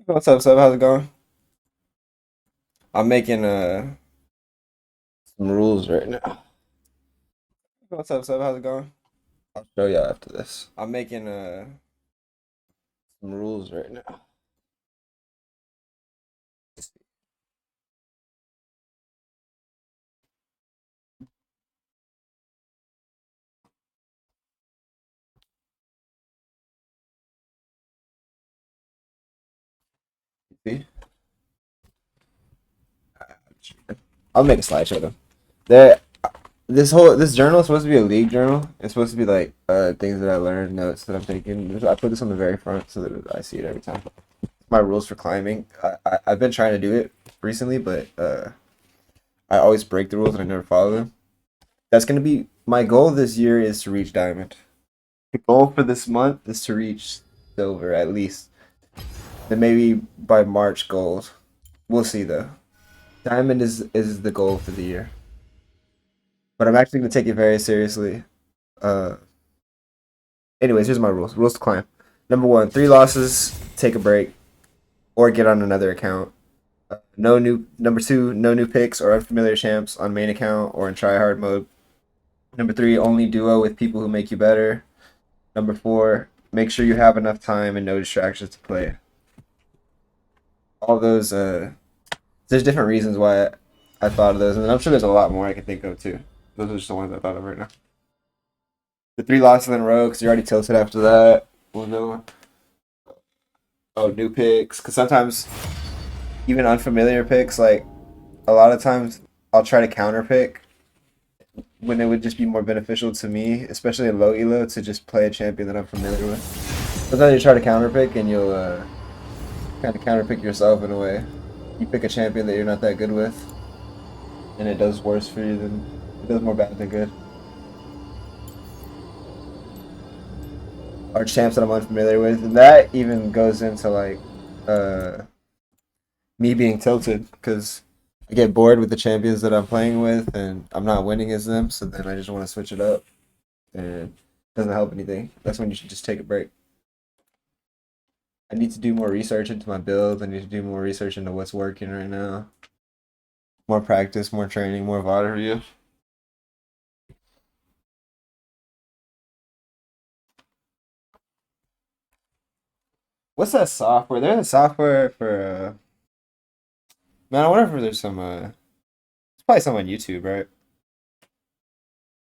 What's up, Sub? How's it going? I'm making some rules right now. What's up, Sub? How's it going? I'll show y'all after this. I'm making some rules right now. See? I'll make a slideshow though. There, this journal is supposed to be a league journal. It's supposed to be like things that I learned, notes that I'm taking. I put this on the very front so that I see it every time. My rules for climbing. I've been trying to do it recently, but I always break the rules and I never follow them. That's gonna be my goal this year is to reach diamond. The goal for this month is to reach silver at least. Then maybe by March gold. We'll see though. Diamond is the goal for the year. But I'm actually gonna take it very seriously. Uh anyways, here's my rules. Rules to climb. Number one, 3 losses, take a break, or get on another account. No new number two, no new picks or unfamiliar champs on main account or in tryhard mode. Number three, only duo with people who make you better. Number four, make sure you have enough time and no distractions to play. All those there's different reasons why I thought of those, and I'm sure there's a lot more I can think of too. Those are just the ones I thought of right now. The 3 losses in a row because you already tilted after that. What was the other one? Oh, new picks. Because sometimes even unfamiliar picks, like a lot of times I'll try to counter pick when it would just be more beneficial to me, especially in low elo, to just play a champion that I'm familiar with. Sometimes you try to counter pick and you'll kind of counter pick yourself in a way. You pick a champion that you're not that good with, and it does worse for you than it does more bad than good. Or champs that I'm unfamiliar with, and that even goes into like uh, me being tilted because I get bored with the champions that I'm playing with, and I'm not winning as them. So then I just want to switch it up, and it doesn't help anything. That's when you should just take a break. I need to do more research into my build. I need to do more research into what's working right now. More practice, more training, more VOD review. What's that software? There's a software for man, I wonder if there's some it's probably some on YouTube, right?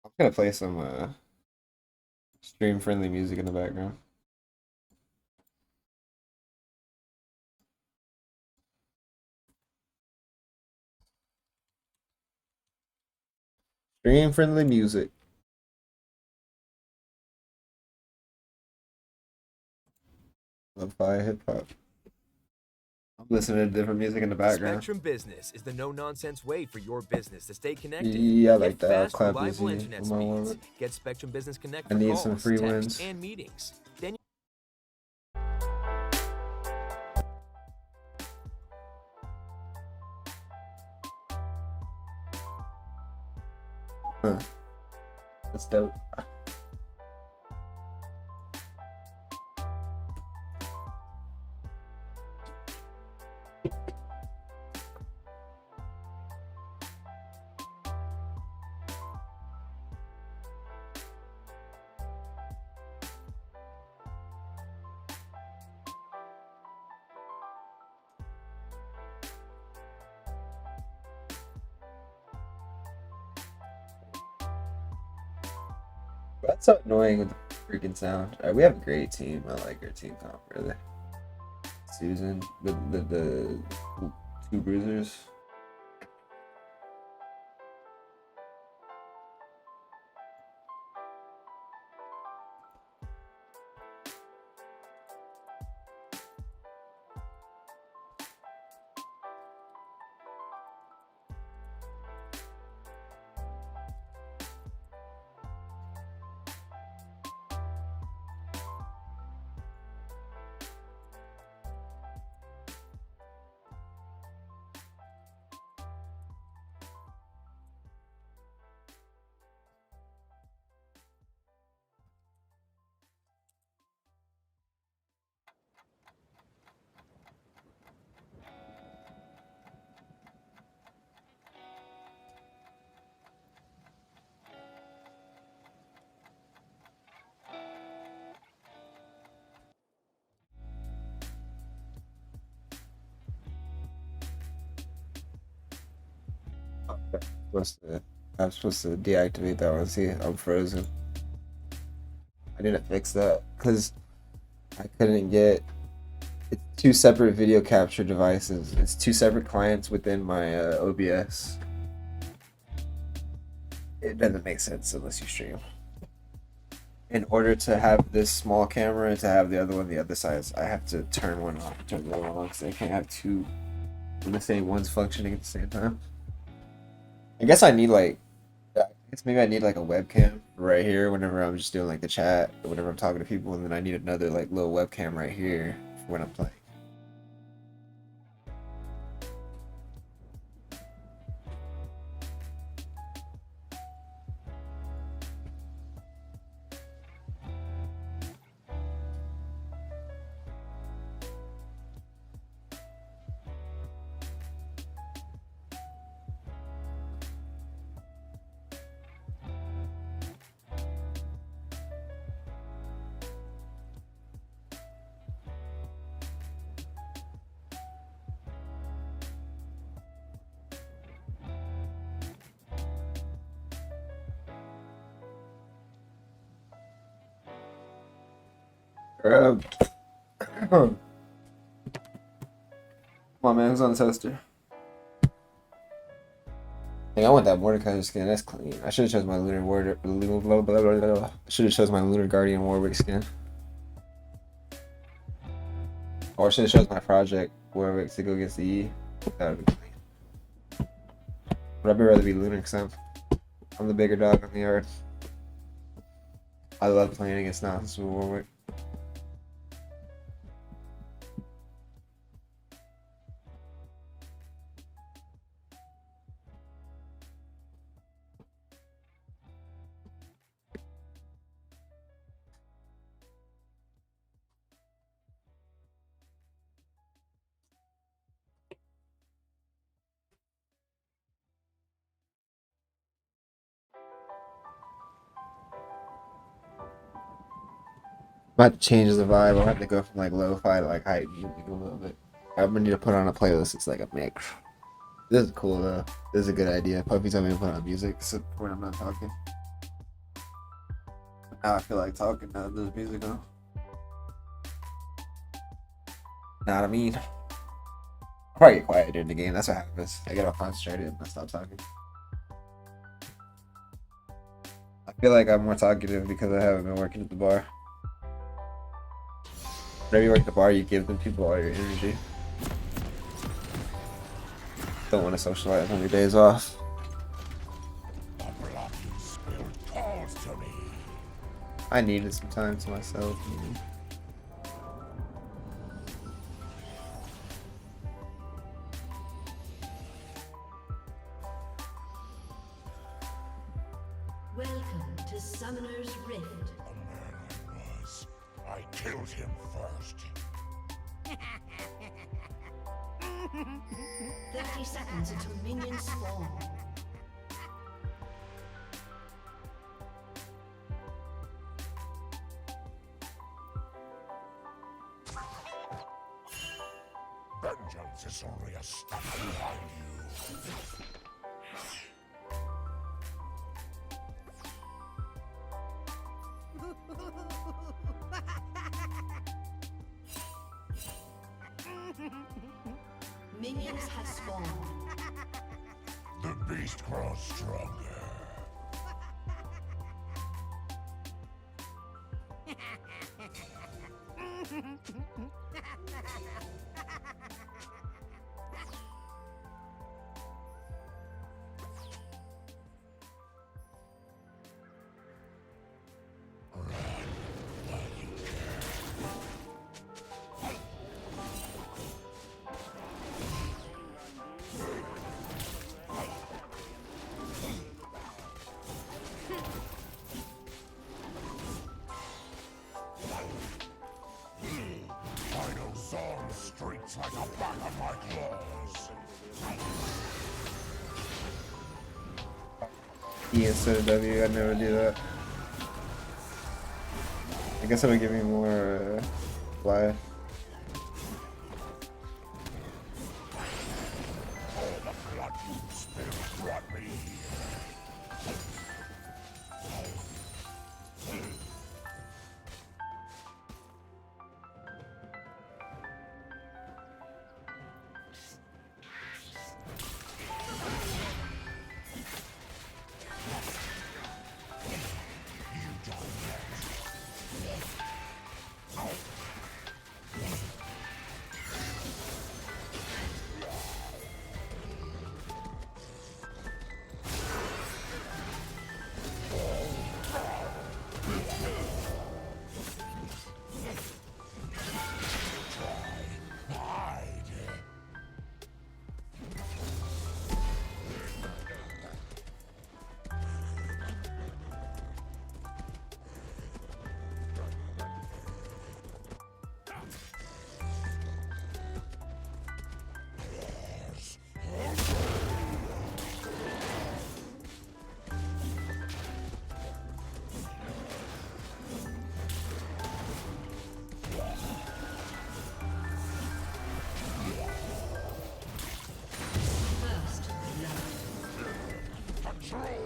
I'm gonna play some stream friendly music in the background. Stream friendly music. Lo-fi hip hop. I'm listening to different music in the background. Spectrum Business is the no-nonsense way for your business to stay connected. Yeah, I like Get that. I'll fast, clap reliable easy internet on my speeds. wallet. Get Spectrum Business Connect I for need some calls, free text, wins. and meetings. Then Huh. That's dope. That's so annoying with the freaking sound. We have a great team. I like our team comp really. Susan, the two bruisers. I'm supposed to deactivate that one. See, I'm frozen. I need to fix that because I couldn't get. It's two separate video capture devices. It's two separate clients within my OBS. It doesn't make sense unless you stream. In order to have this small camera and to have the other one the other side, I have to turn one off, turn the other one on, because I can't have two in the same ones functioning at the same time. I guess I need like, I guess maybe I need like a webcam right here whenever I'm just doing like the chat, or whenever I'm talking to people, and then I need another like little webcam right here for when I'm playing. Come on, man. Who's on the toaster? Hey, I want that Mordecai skin. That's clean. I should have chose my Lunar Warrior. I should have chose my Lunar Guardian Warwick skin. Or I should have chose my Project Warwick to go against the E. That would be clean. But I'd rather be Lunar because I'm the bigger dog on the yard. I love playing against Nonsense with Warwick. I'm about to change the vibe. I'll have to go from like lo-fi to like hype music a little bit. I'm gonna need to put on a playlist. It's like a mix. This is cool though. This is a good idea. Puffy told me to put on music so when I'm not talking. Now I feel like talking now. There's music on. Know what I mean? I'll probably get quiet during the game. That's what happens. I get all concentrated and I stop talking. I feel like I'm more talkative because I haven't been working at the bar. Whenever you work at the bar, you give them people all your energy. Don't want to socialize on your days off. I needed some time to myself. Welcome to Summoner's Rift. The man I was. I killed him first. 30 seconds until minions spawn. Vengeance is only a step behind you. Minions have spawned. The beast grows stronger. Streets like a pack of my claws. E instead of W, I'd never do that. I guess it'll give me more life. All the blood you spilled brought me here.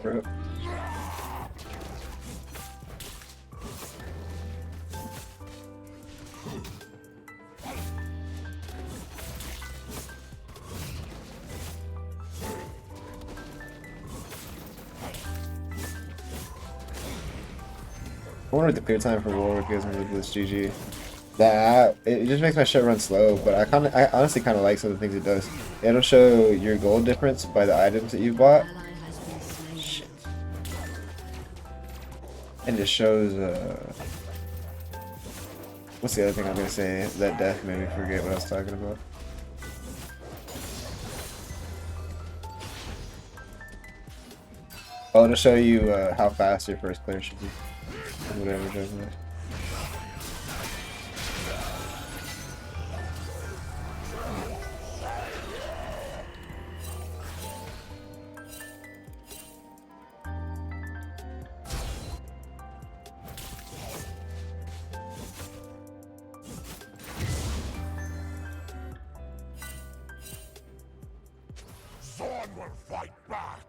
Bro. I wonder what the clear time for Warwick is with this GG. That it just makes my shit run slow, but I honestly kind of like some of the things it does. It'll show your gold difference by the items that you bought, Ally has been slain. and it shows what's the other thing I'm gonna say? That death made me forget what I was talking about. Oh, it'll show you how fast your first clear should be. Whatever it does. Zorn will fight back.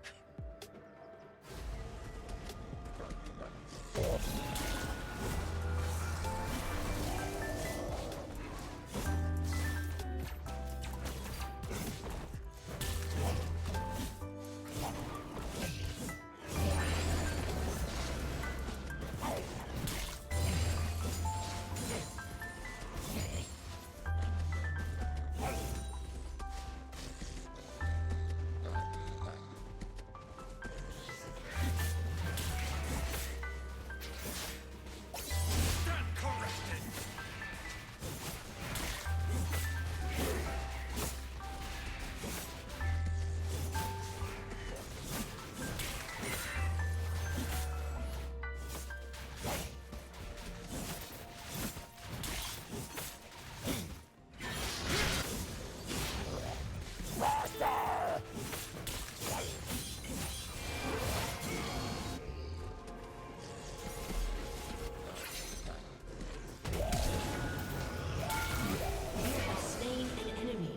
Slain an enemy.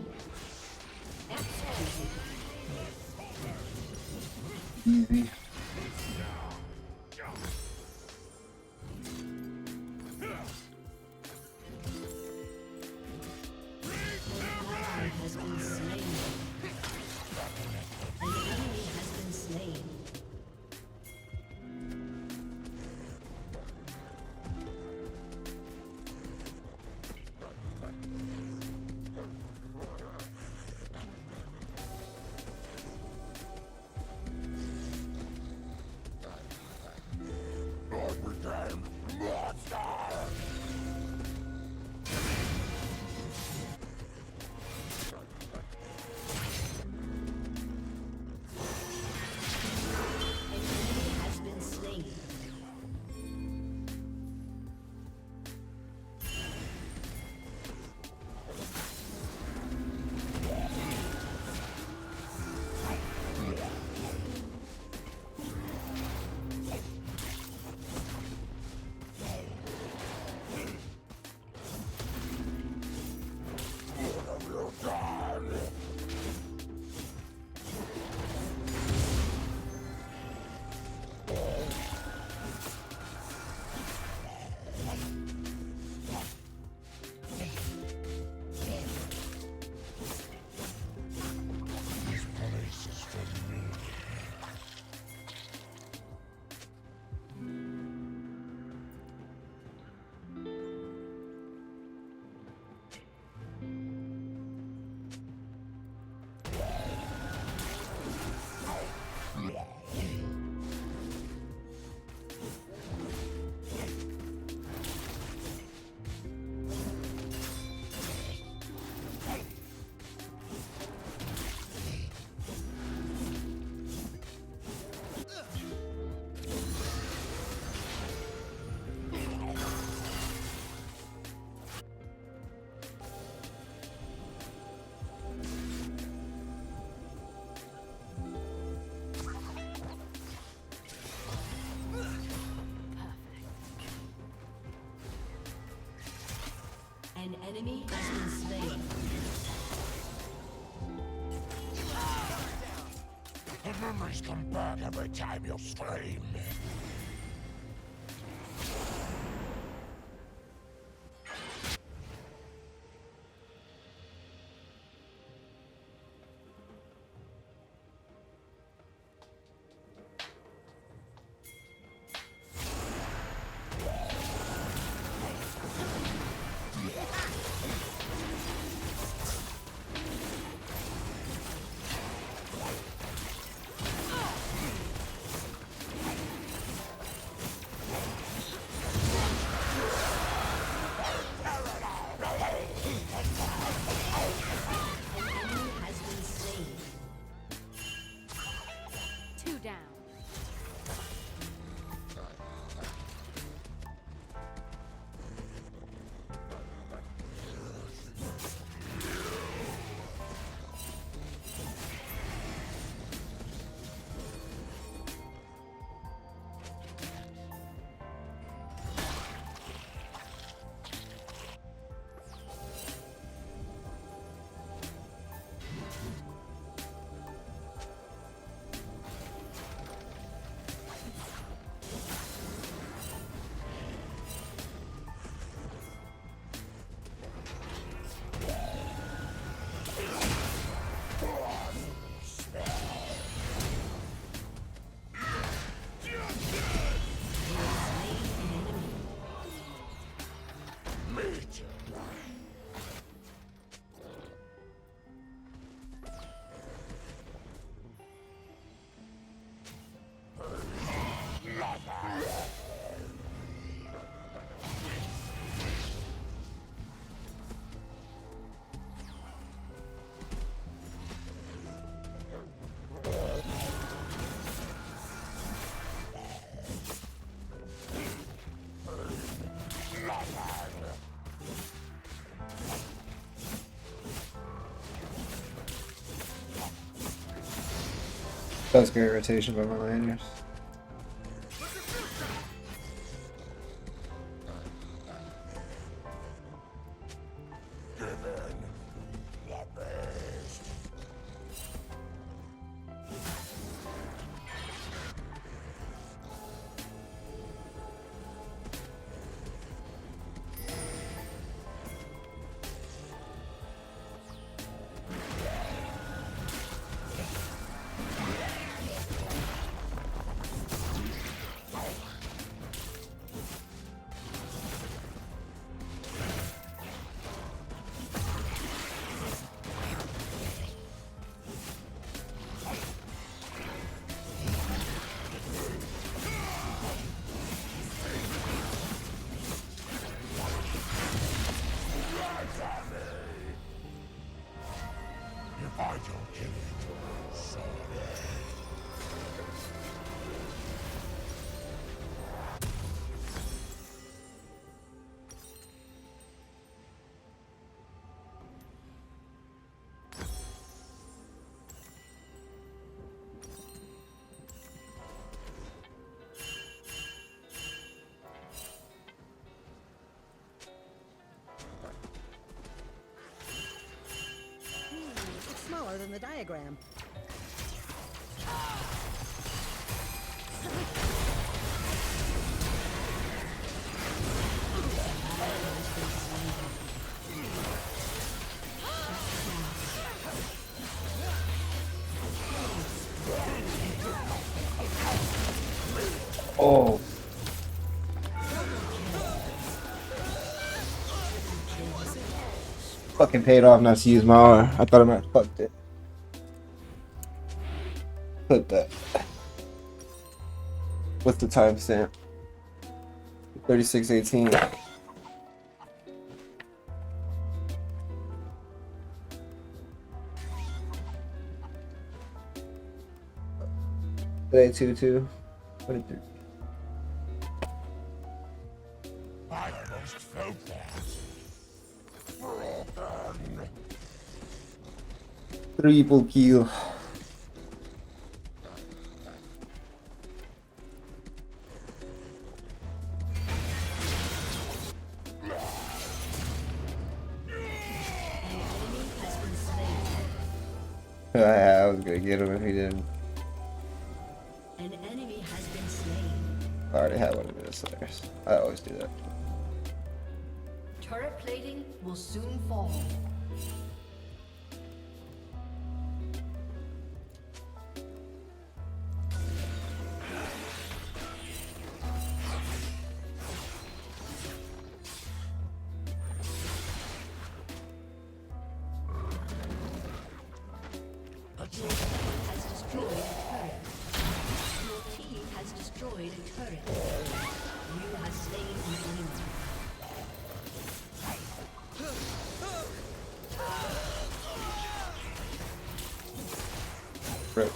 Executed. Easy. Ally has been slain. An enemy has been slain. Not with them, monster! An enemy has been slain. This place is for me. An enemy has been slain. The memories come Burn every time you scream. Has been slain. Two down. That was great rotation by my laners. If I don't kill it, sorry. It's smaller than the diagram. Oh. Fucking paid off not to use my R. I thought I might have fucked it. Put that. What's the timestamp? 36:18. Today 2-2. 23. I almost felt that. Broken. Triple kill. I was gonna get him if he didn't. enemy has been slain. I already had one of those slayers. I always do that. Turret plating will soon fall. Has destroyed a turret. Your team has destroyed a turret. You have slain an enemy. Rip.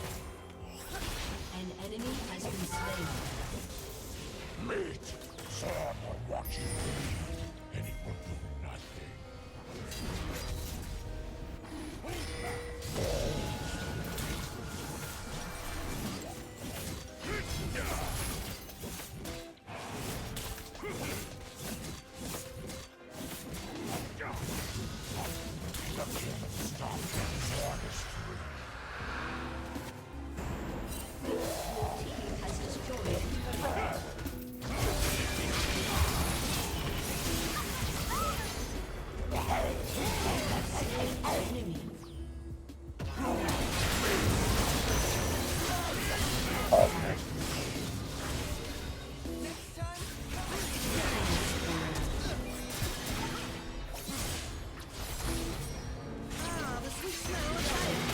An enemy has been slain. Meet someone watching and it will do nothing. Has destroyed a turret. Enemy. Ah, the sweet smell of fire.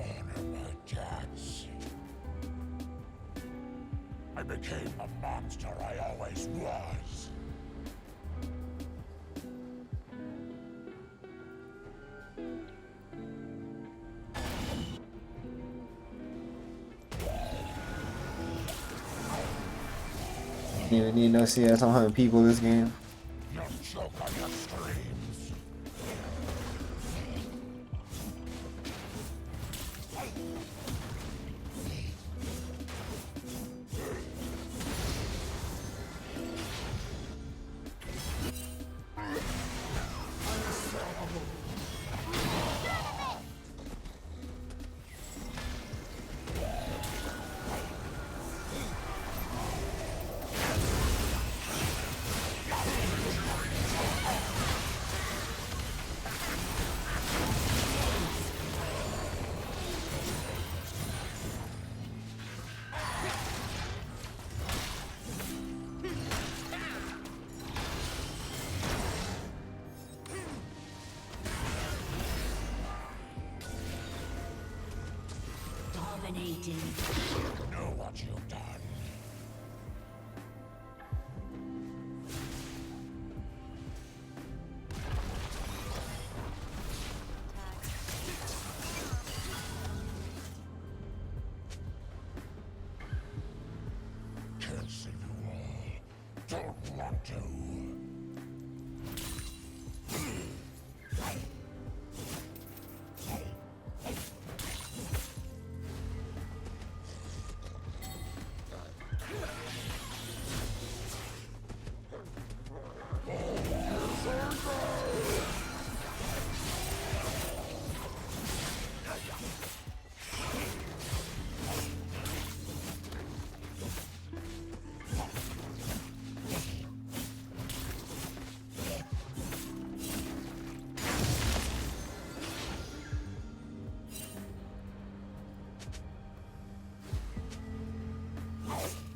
Honor my debts. I became the monster I always was. You even need no CS on 100 people this game. You'll choke on your screams. Dominating. Know what you've done. Can't save you all. Don't want to.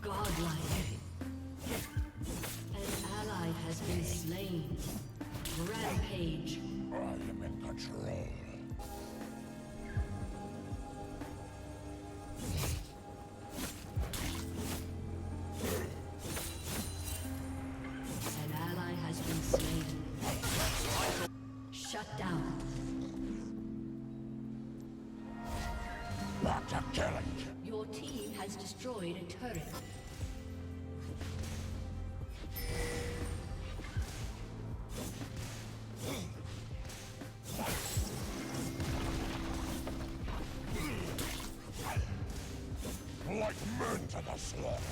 Godlike. An ally has been slain. Rampage. I am in control. An ally has been slain. Shut down. Back to killing. Your team has destroyed a turret. like men to the slaughter.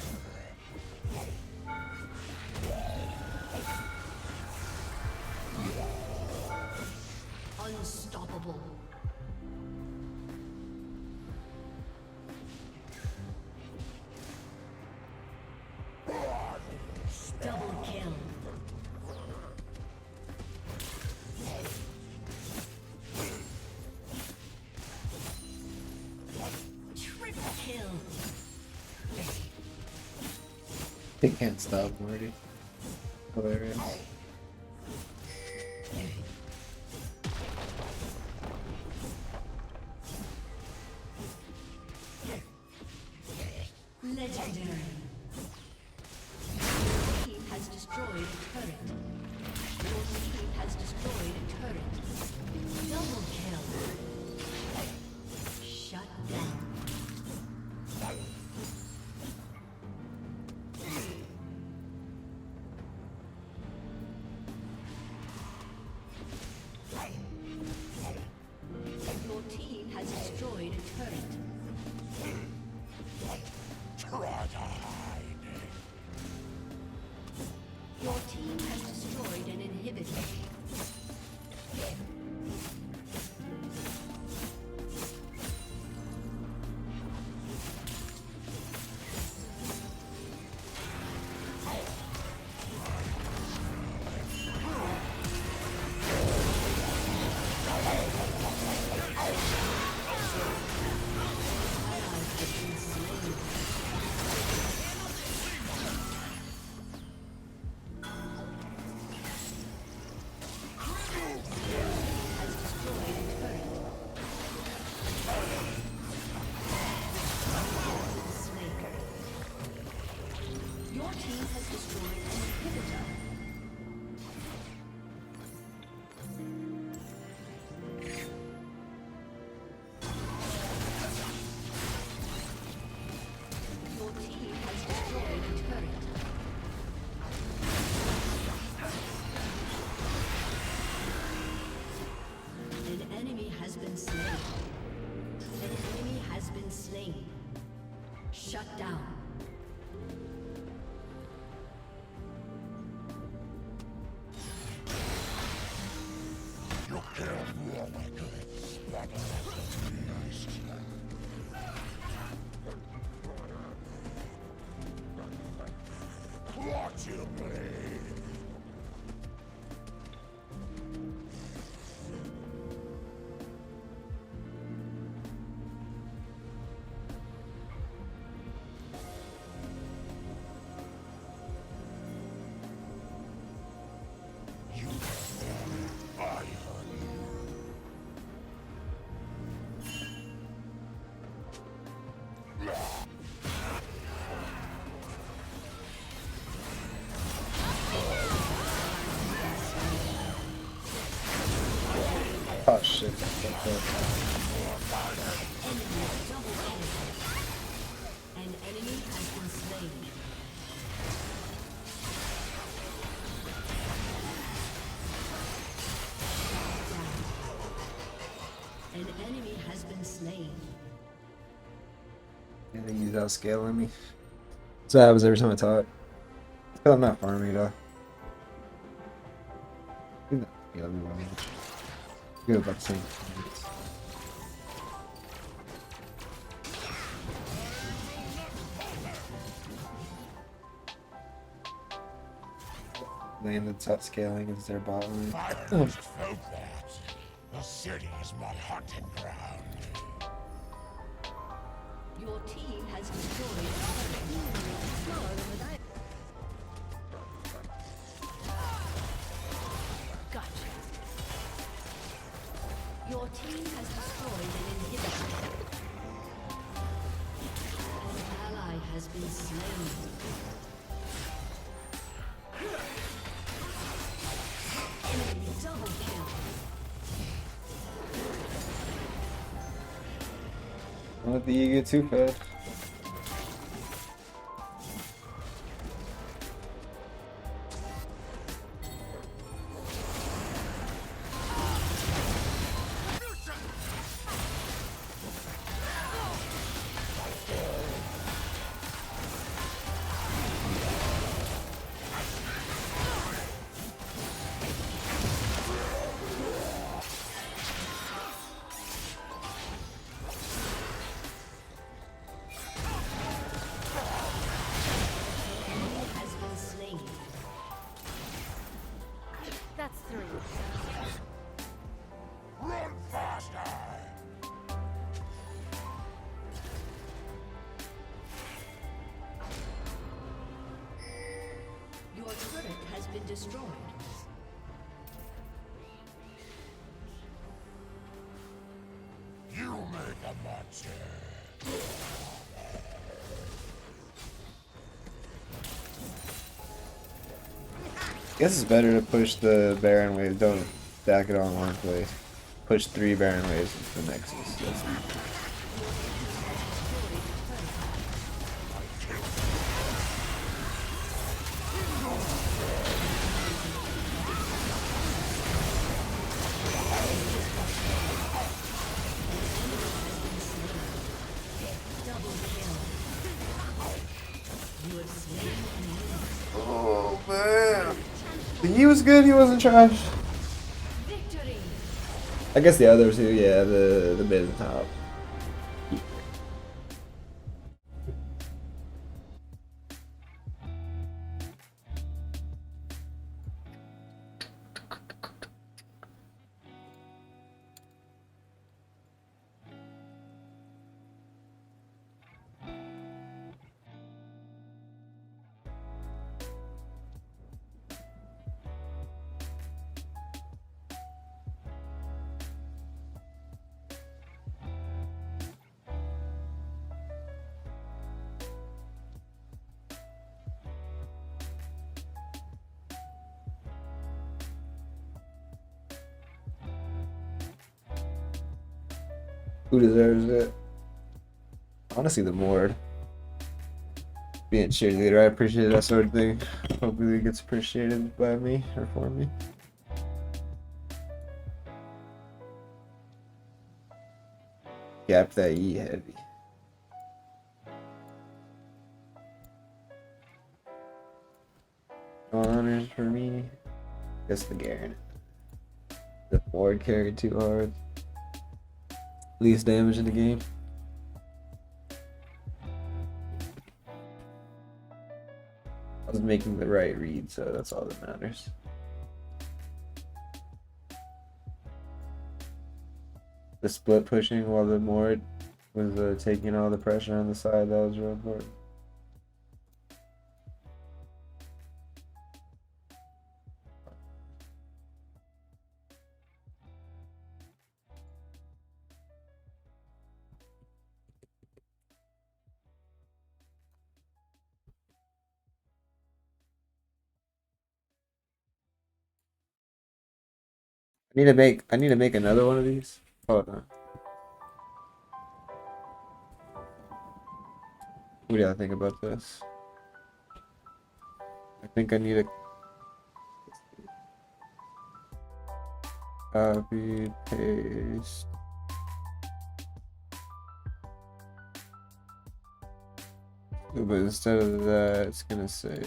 Unstoppable. Double kill. Triple kill. They can't stop Marty. Hilarious. Legendary. Team has destroyed a turret. Your team has destroyed a turret. Double kill. Shut down. Your team has destroyed a turret. Try to hide. Your team has destroyed an inhibitor. Your team has destroyed an inhibitor. Your team has destroyed a turret. An enemy has been slain. An enemy has been slain. Shut down. You killed Warwick. That left nice. Watch you bleed. You I heard you. Oh shit. An enemy has been slain. An enemy has been slain. I think he's outscaling me. So that happens every time I talk. But I'm not farming though. Yeah, let me run. Good about the same. Land the top scaling is their bot line. I just felt that. The city is my hunting ground. Your team has destroyed a turret. Smaller than the diagram. Gotcha. Your team has destroyed an inhibitor. An ally has been slain. Enemy double kill. Don't let the ego get too fed. destroyed. You make a monster. Guess it's better to push the Baron wave. Don't stack it on one place. Push 3 Baron waves into the Nexus. Oh man, he was good. He wasn't trash. Victory! I guess the others too. Yeah, the mid and top. Who deserves it? Honestly, the Mord. Being cheerleader, I appreciate that sort of thing. Hopefully it gets appreciated by me or for me. Gap that E heavy. No honors for me. Guess the Garen. The Mord carried too hard. Least damage in the game. I was making the right read, so that's all that matters. The split pushing while the Mord was taking all the pressure on the side, that was real important. I need to make another one of these. Hold on. What do y'all think about this? I think I need a copy, paste. But instead of that, it's gonna say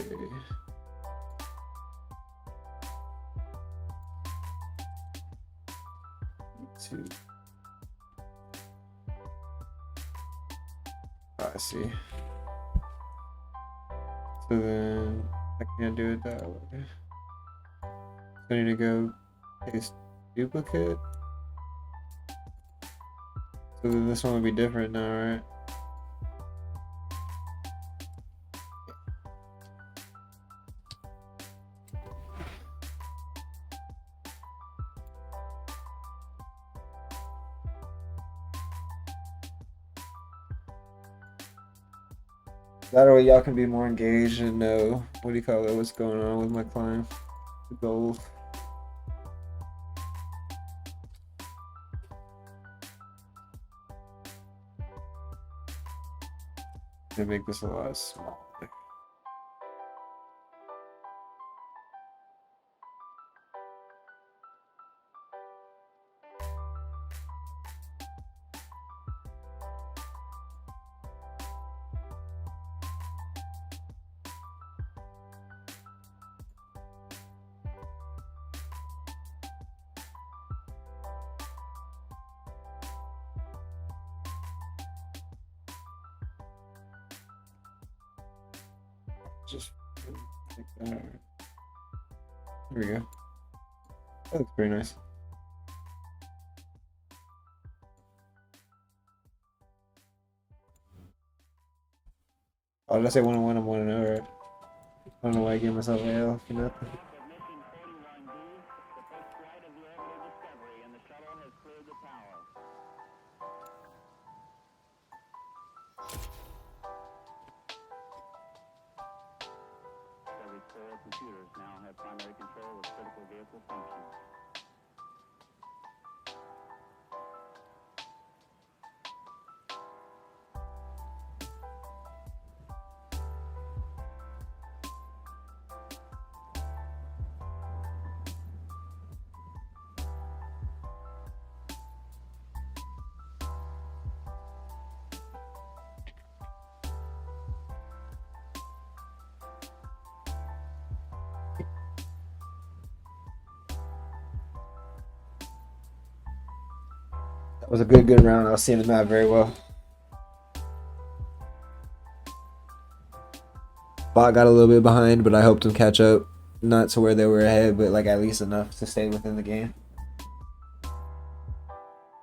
two. Oh, I see. So then I can't do it that way. So I need to go paste duplicate. So then this one would be different now, right? That way y'all can be more engaged and know, what do you call it, what's going on with my client, the goals. To make this a lot smaller. Just like that. There we go. That looks pretty nice. Oh, did I say 1-1? I'm 1-0, right? I don't know why I gave myself an L for nothing. computers now have primary control of critical vehicle functions. That was a good round. I was seeing the map very well. Bot got a little bit behind, but I helped him catch up. Not to where they were ahead, but like at least enough to stay within the game.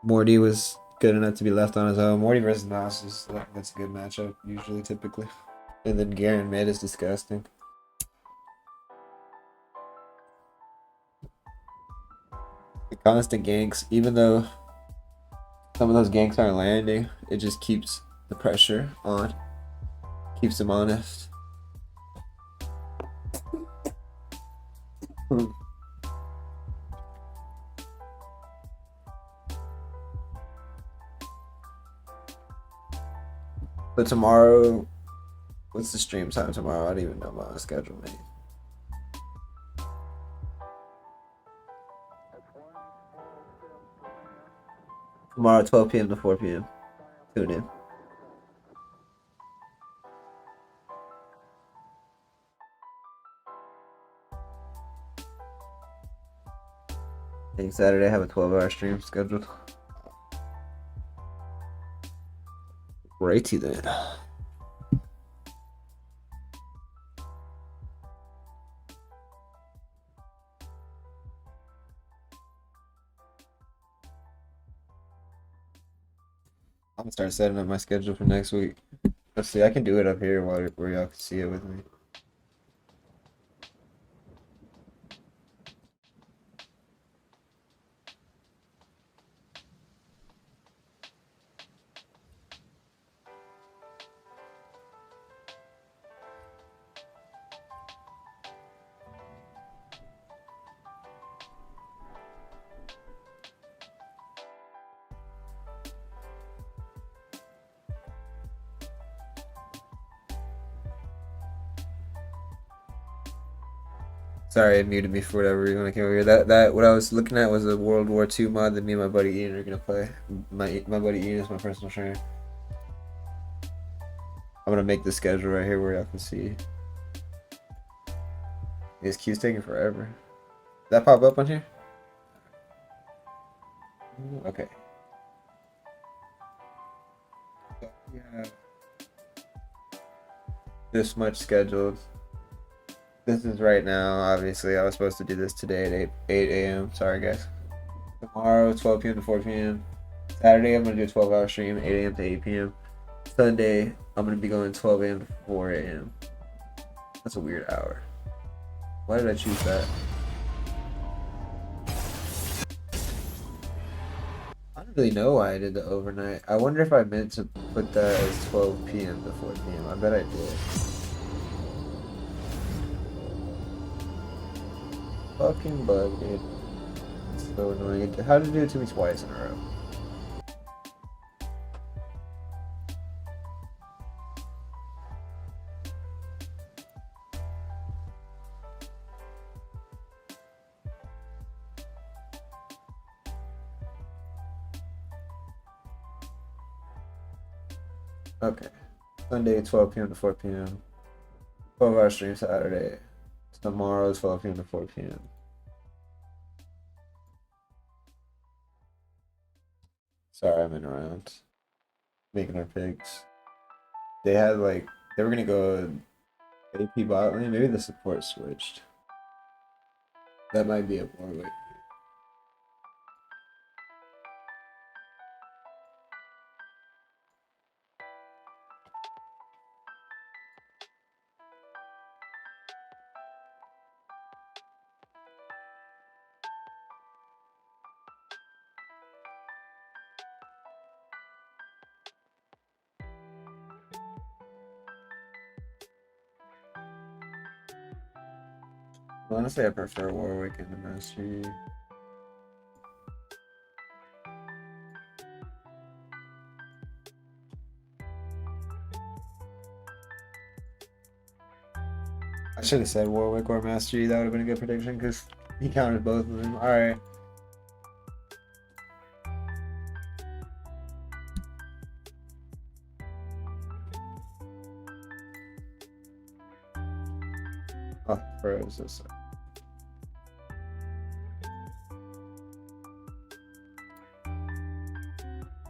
Morty was good enough to be left on his own. Morty versus Nas is that's a good matchup usually, typically. And then Garen mid is disgusting. The constant ganks, even though some of those ganks aren't landing, it just keeps the pressure on, keeps them honest. But tomorrow, what's the stream time tomorrow? I don't even know my schedule, man. Tomorrow, 12 p.m. to 4 p.m. Tune in. I think Saturday I have a 12-hour stream scheduled. Righty then. I'm gonna start setting up my schedule for next week. Let's see, I can do it up here where y'all can see it with me. Sorry, it muted me for whatever reason when I came over here. That what I was looking at was a World War II mod that me and my buddy Ian are gonna play. My buddy Ian is my personal trainer. I'm gonna make the schedule right here where y'all can see. This queue's taking forever. Did that pop up on here? Okay. Yeah. This much scheduled. This is right now, obviously. I was supposed to do this today at 8 a.m. Sorry, guys. Tomorrow, 12 p.m. to 4 p.m. Saturday, I'm going to do a 12-hour stream, 8 a.m. to 8 p.m. Sunday, I'm going to be going 12 a.m. to 4 a.m. That's a weird hour. Why did I choose that? I don't really know why I did the overnight. I wonder if I meant to put that as 12 p.m. to 4 p.m. I bet I did. Fucking bug, dude. It's so annoying. How did it do it to me twice in a row? Okay. Sunday, 12 p.m. to 4 p.m. 12-hour stream Saturday. Tomorrow, 12 p.m. to 4 p.m. Sorry, I'm in around. Making our picks. They had like, they were gonna go AP bot lane. Maybe the support switched. That might be a Warwick. Honestly, I prefer Warwick in the Mastery. I should have said Warwick or Mastery. That would have been a good prediction because he counted both of them. All right. Oh, froze. This.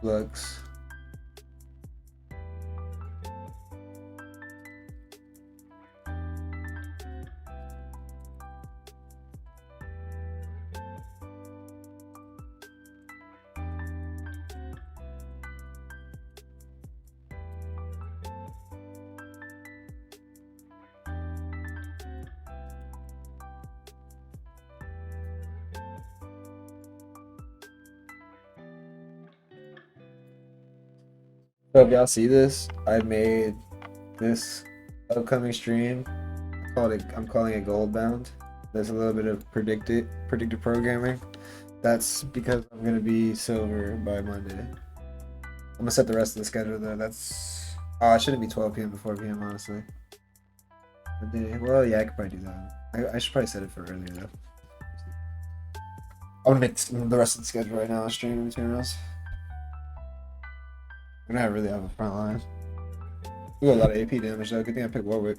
Looks. So if y'all see this, I made this upcoming stream. I'm calling it Goldbound. There's a little bit of predictive programming. That's because I'm gonna be silver by Monday. I'm gonna set the rest of the schedule though. It shouldn't be 12 p.m. before p.m. honestly. Well, yeah, I could probably do that. I should probably set it for earlier though. I'm gonna make the rest of the schedule right now. Stream in between us. We're gonna really have a front line. We got a lot of AP damage though. Good thing I picked Warwick.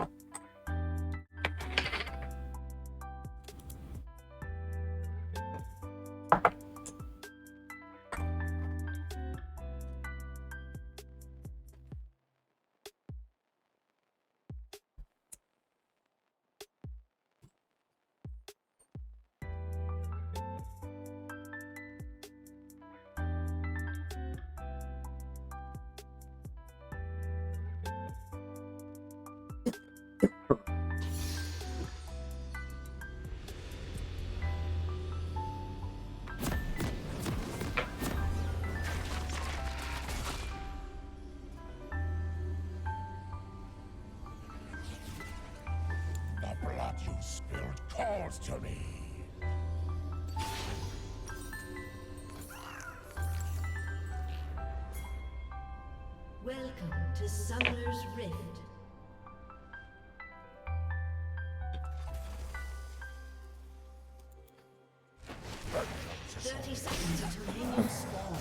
The blood you spilled calls to me. Welcome to Summoner's Rift. Vengeance is 30 seconds until minions spawn.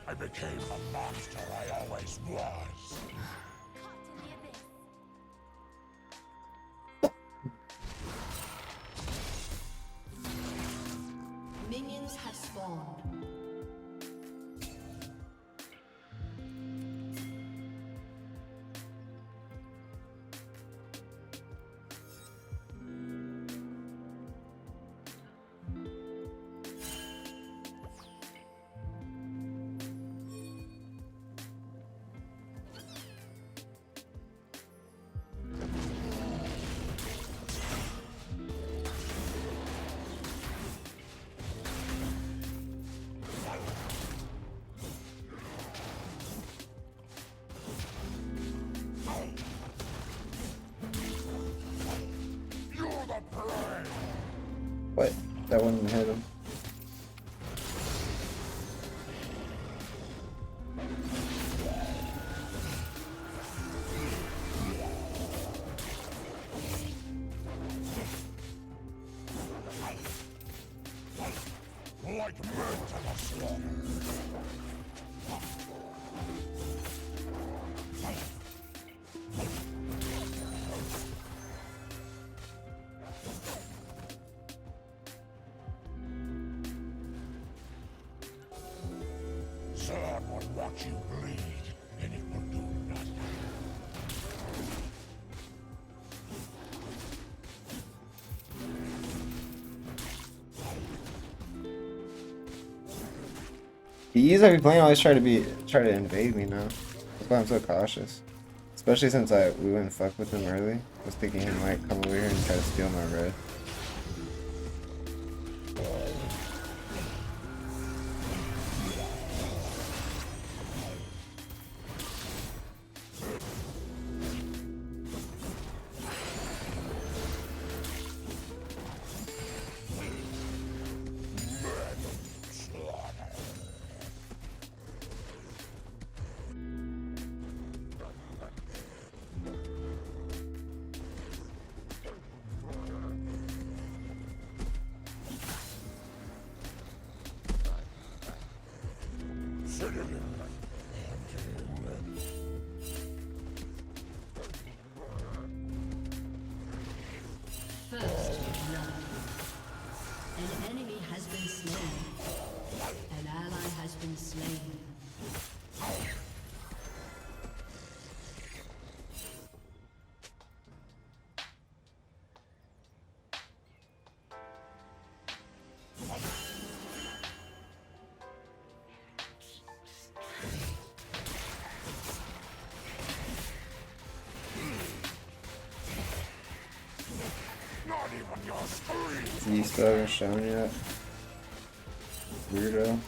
I became the monster I always was. Minions have spawned. You're the prey! What? That one didn't hit him. Like men to the slaughter. Sword will watch you bleed, and it will do nothing. He's every playing always try to invade me now. That's why I'm so cautious. Especially since we wouldn't fuck with him early. I was thinking he might come over here and try to steal my red. First blood. An enemy has been slain. An ally has been slain. Not even your scream. You still haven't shown yet? Weirdo.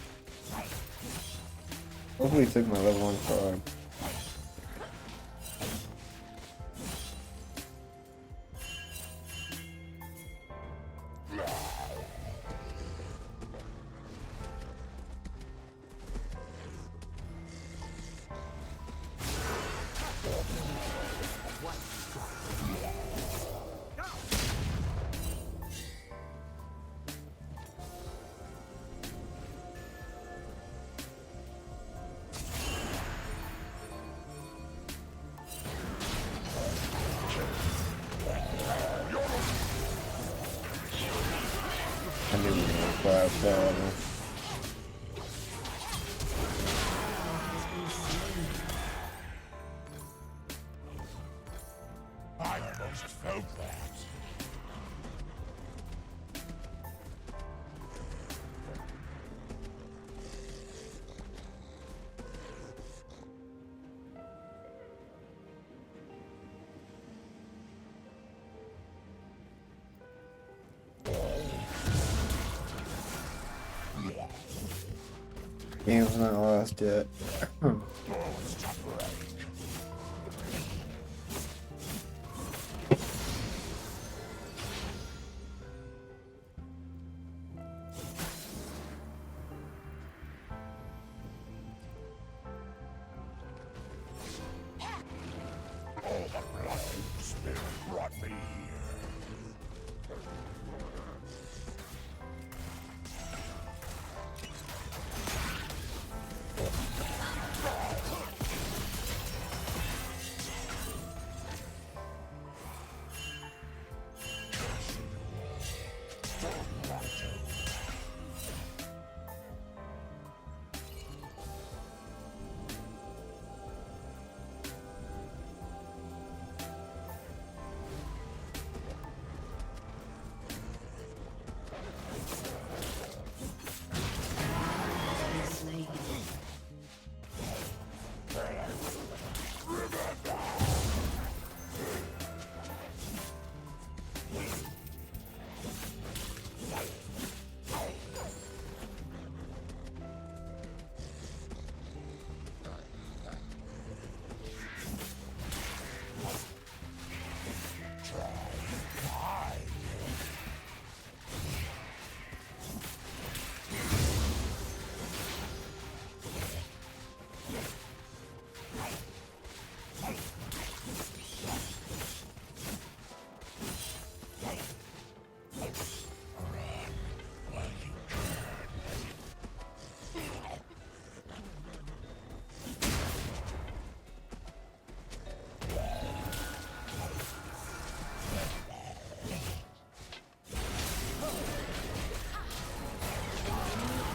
Hopefully he took my level 1 card. I knew we were gonna fly outside. I almost felt that. Game's not lost yet. Bones to break. All the blood spirit brought me here. Slain.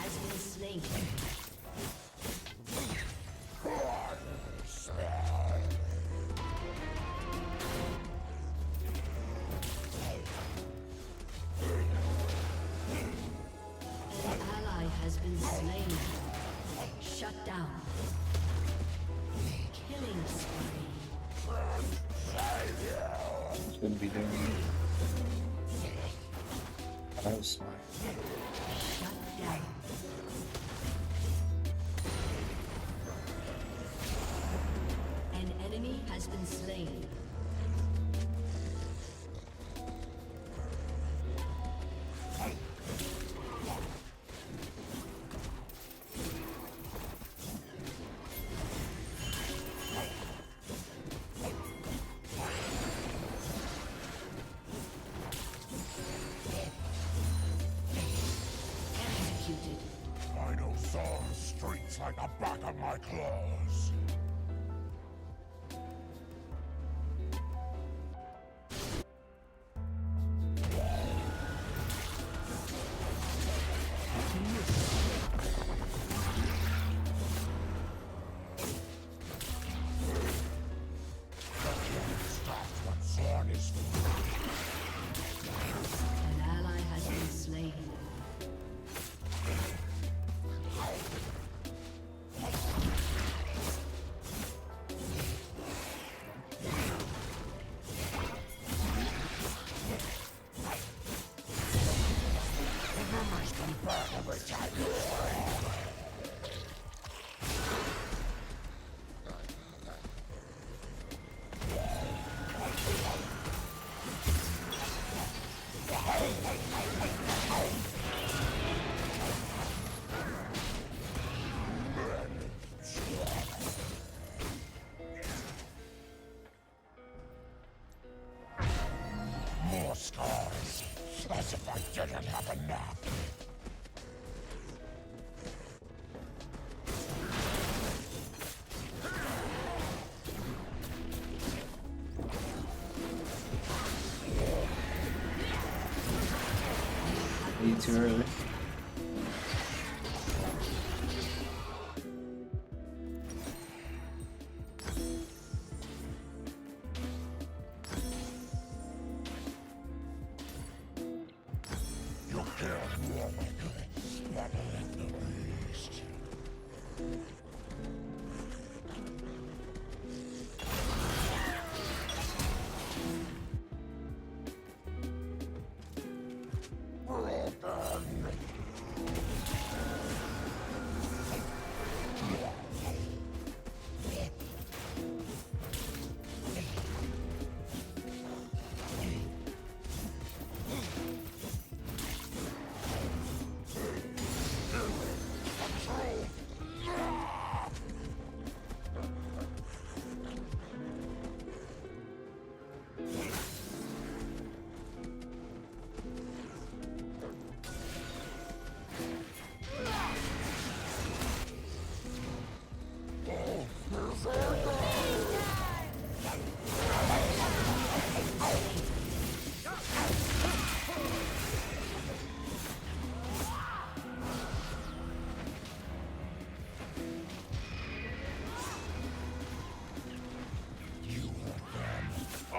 Has been slain. An ally has been slain. Shut down. Killing spree. Shouldn't be doing it. I was smart. Shut down. An enemy has been slain. Executed. I know Thor's streets like the back of claws. Stop when Zorn is free. An ally has been slain. Memories come back every time you play. More scars. As if I didn't have enough. Way too early. You killed Warwick, but left the beast. Well done. You hurt them. I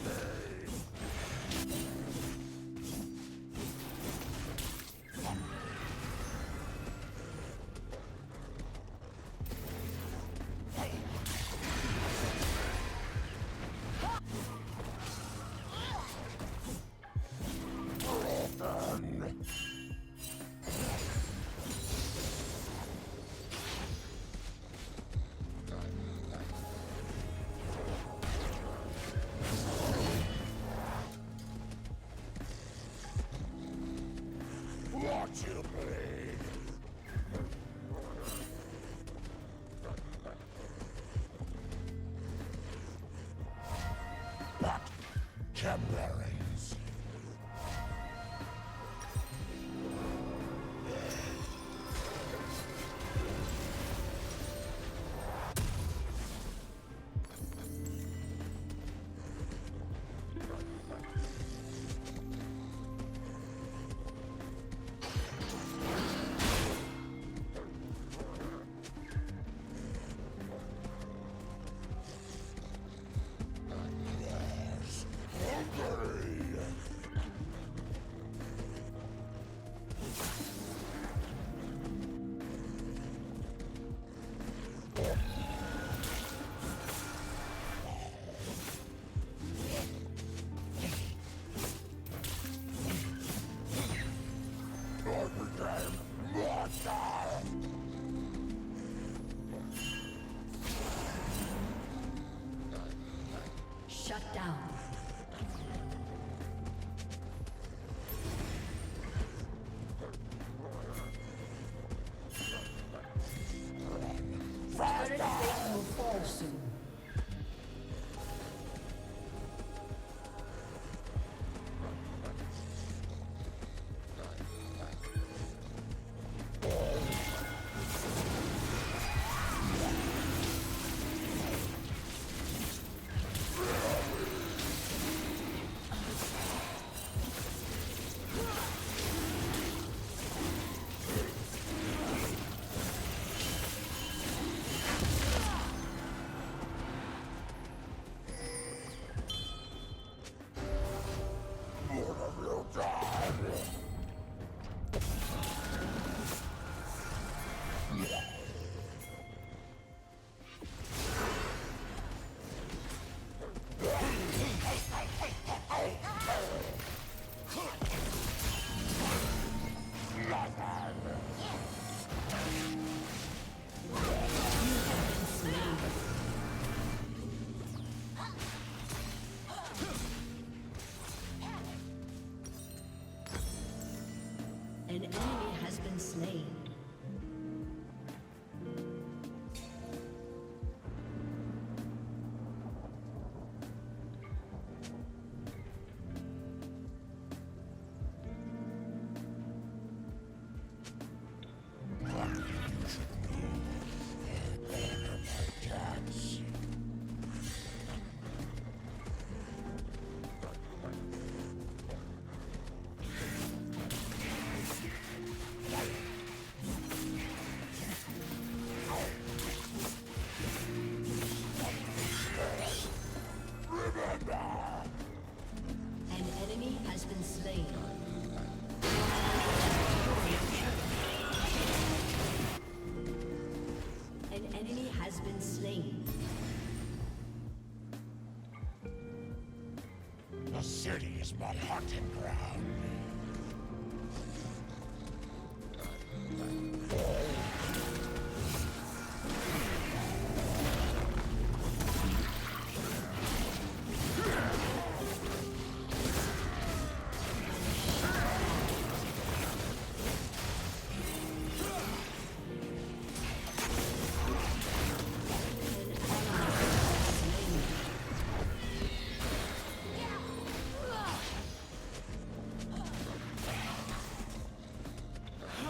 will. Right on me! Watch you bleed. But Camberings. fall soon. An enemy has been slain. An enemy has been slain. An enemy has been slain. The city is my hunting ground.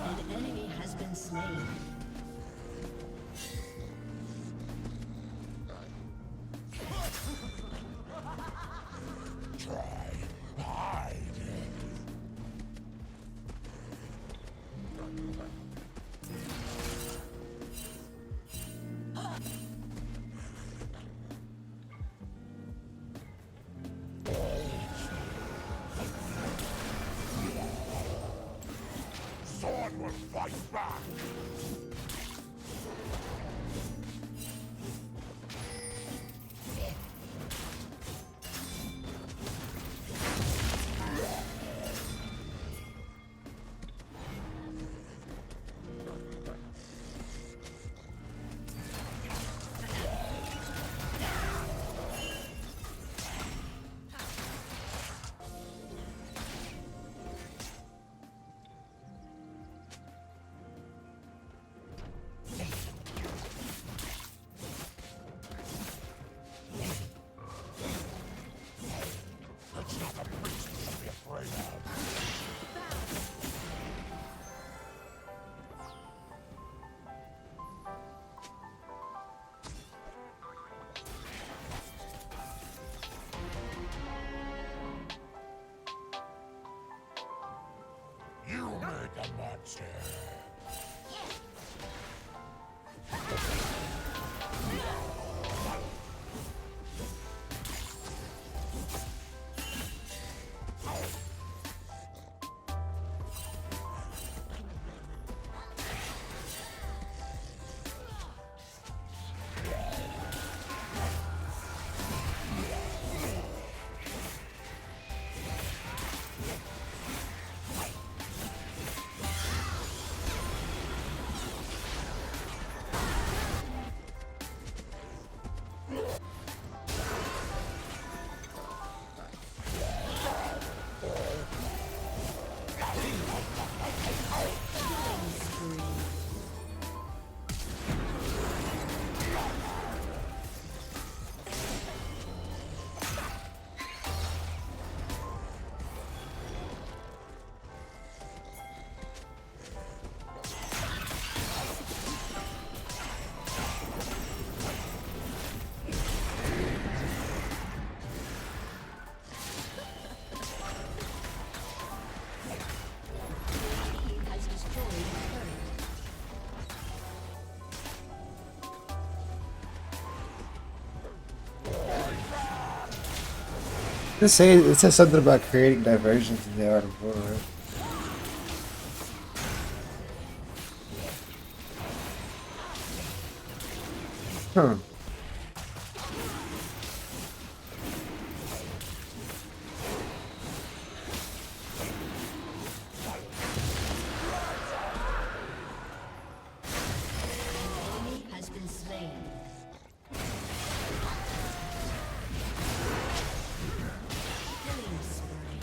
An enemy has been slain. Try, hide. Sword will fight back. It's not the priest you should be afraid of. You made the monster. It says something about creating diversions in the art of war, right? Huh. Enemy has been slain. Killing spree.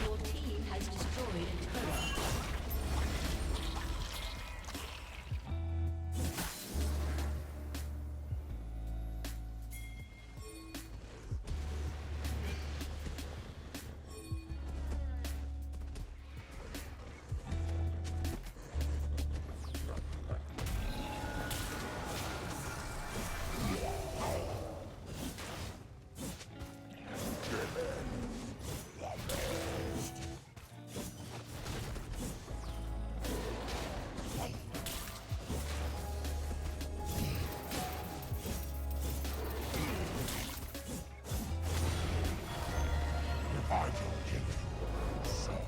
Your team has destroyed a turret. If I don't kill you, someone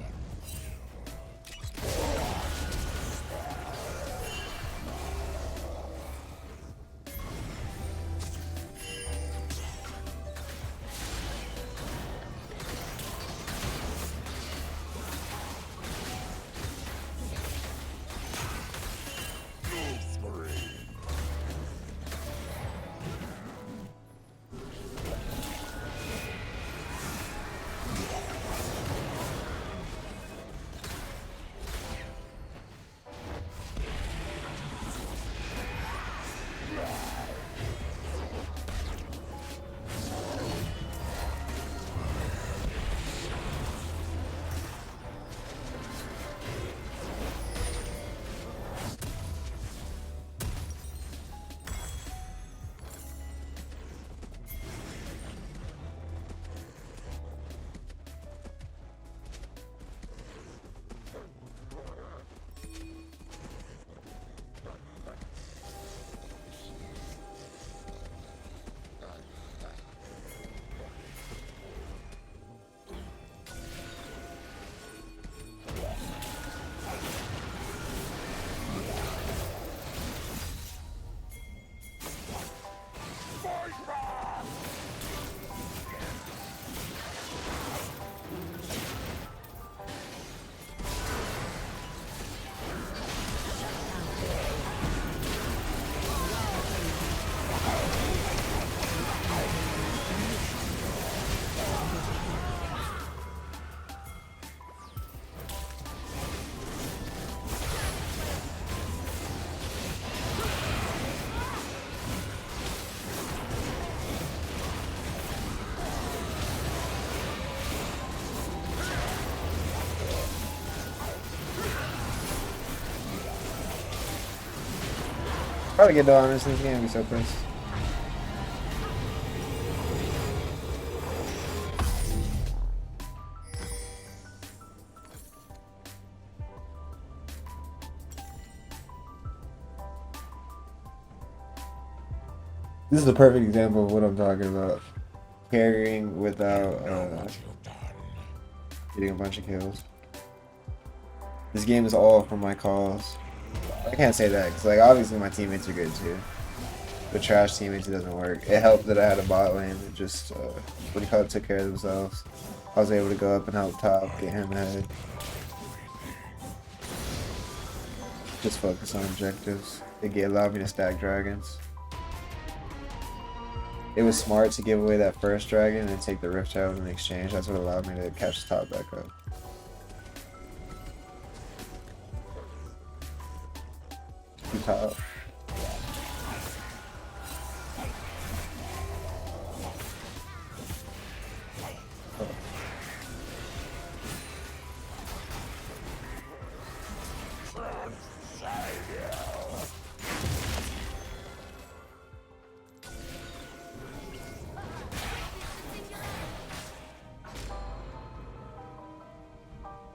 Probably get honest, this game be so pissed. This is a perfect example of what I'm talking about. Carrying without you've done. getting a bunch of kills. This game is all from my calls. I can't say that because like obviously my teammates are good too. But trash teammates, it doesn't work. It helped that I had a bot lane that just what do you call it, took care of themselves. I was able to go up and help top, get him ahead. Just focus on objectives. Allowed me to stack dragons. It was smart to give away that first dragon and take the Rift Child in exchange. That's what allowed me to catch the top back up. Two top.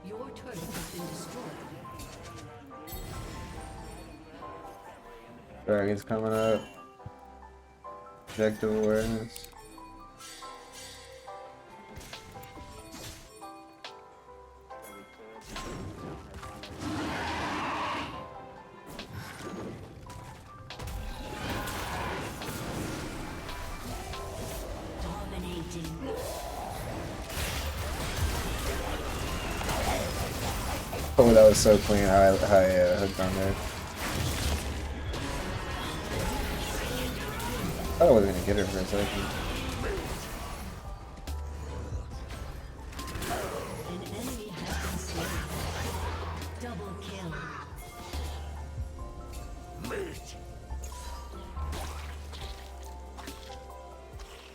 Your turret has been destroyed. Dragon's coming up. Objective awareness. Dominating. Oh, that was so clean. High hooked on there. I thought I wasn't gonna get her for a second. An enemy has been slain. Double kill. Mate.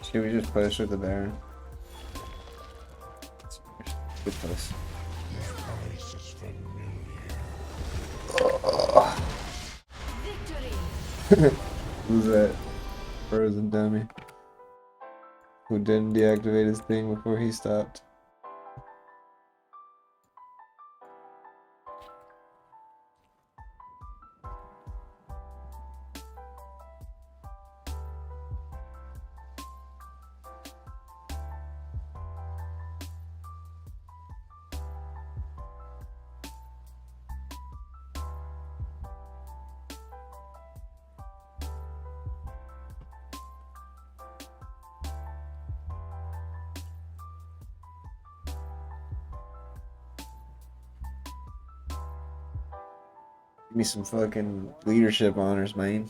Should we just push with the Baron? Good push. This place is familiar. Victory! Who's that? Frozen dummy. Who didn't deactivate his thing before he stopped. Give me some fucking leadership honors, man.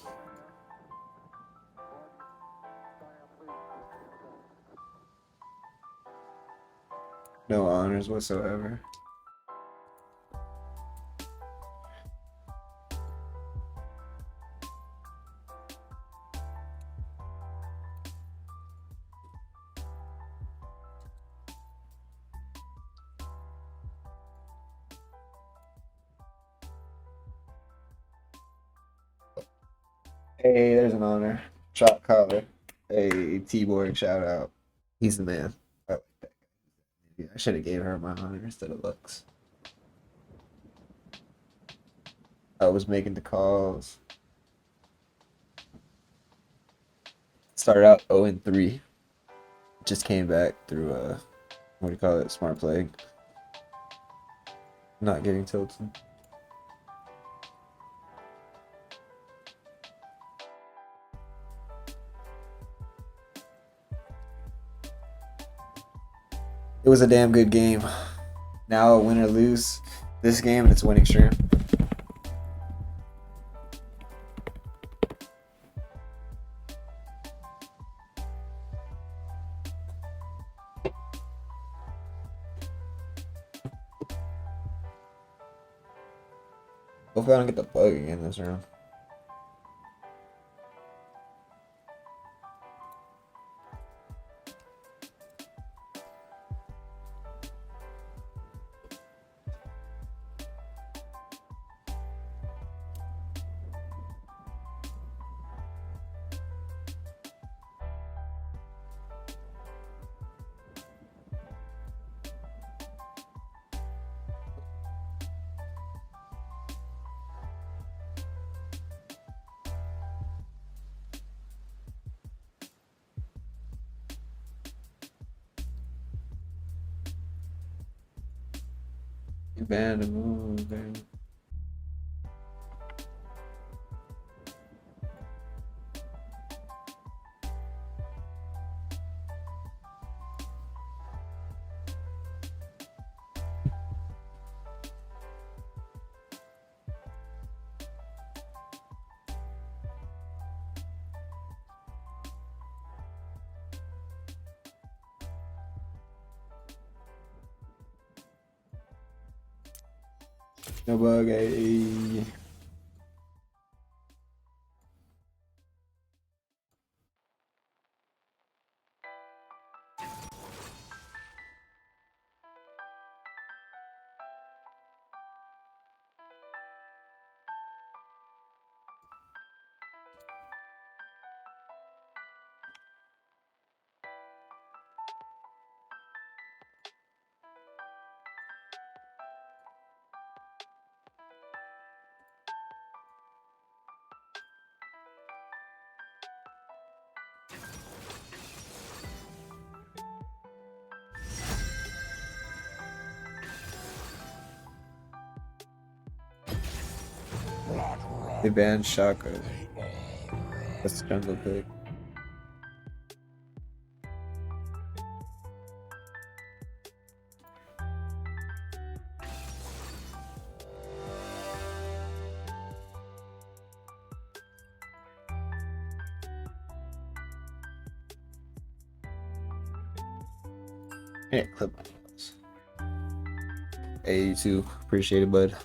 No honors whatsoever. Hey, there's an honor. Shot caller. Hey, T-Borg, shout out. He's the man. I like that guy. I should have gave her my honor instead of Lux. I was making the calls. Started out 0-3. Just came back through what do you call it? Smart play. Not getting tilted. It was a damn good game. Now win or lose this game, and it's winning stream. Hopefully I don't get the bug again this round. You banned him. Ooh, damn. No bug, ayy. They banned Shaka. That's the jungle pick. Yeah, clip. Hey, you too. Appreciate it, bud.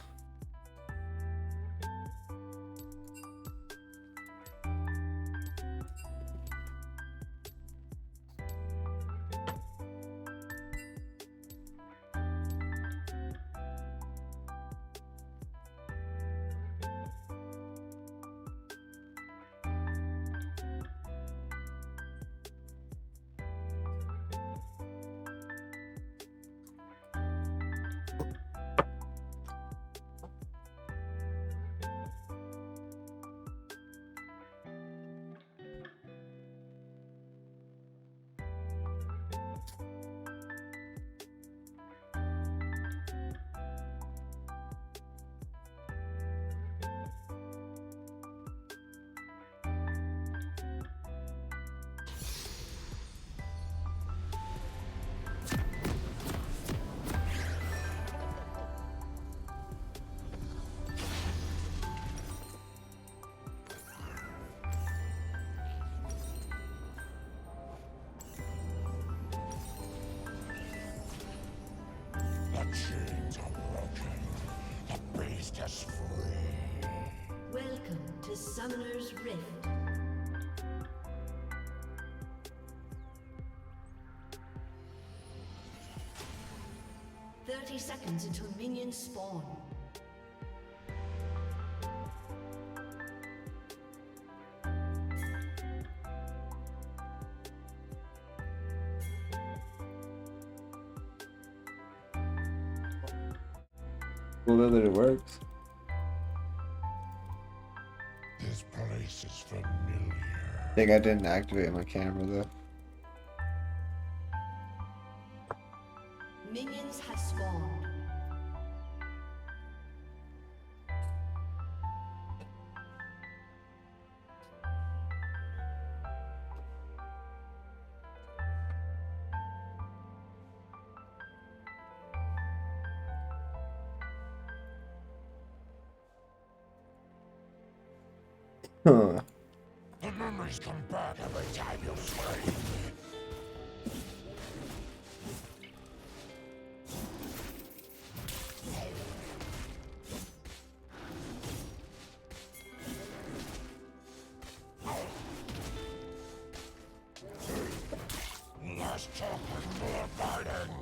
The chains are broken. The beast is free. Welcome to Summoner's Rift. Seconds until minions spawn. Well, that it works. This place is familiar. I think I didn't activate my camera though. Minions have spawned. Huh. The memories come back every time you scream. Less talk and more fighting.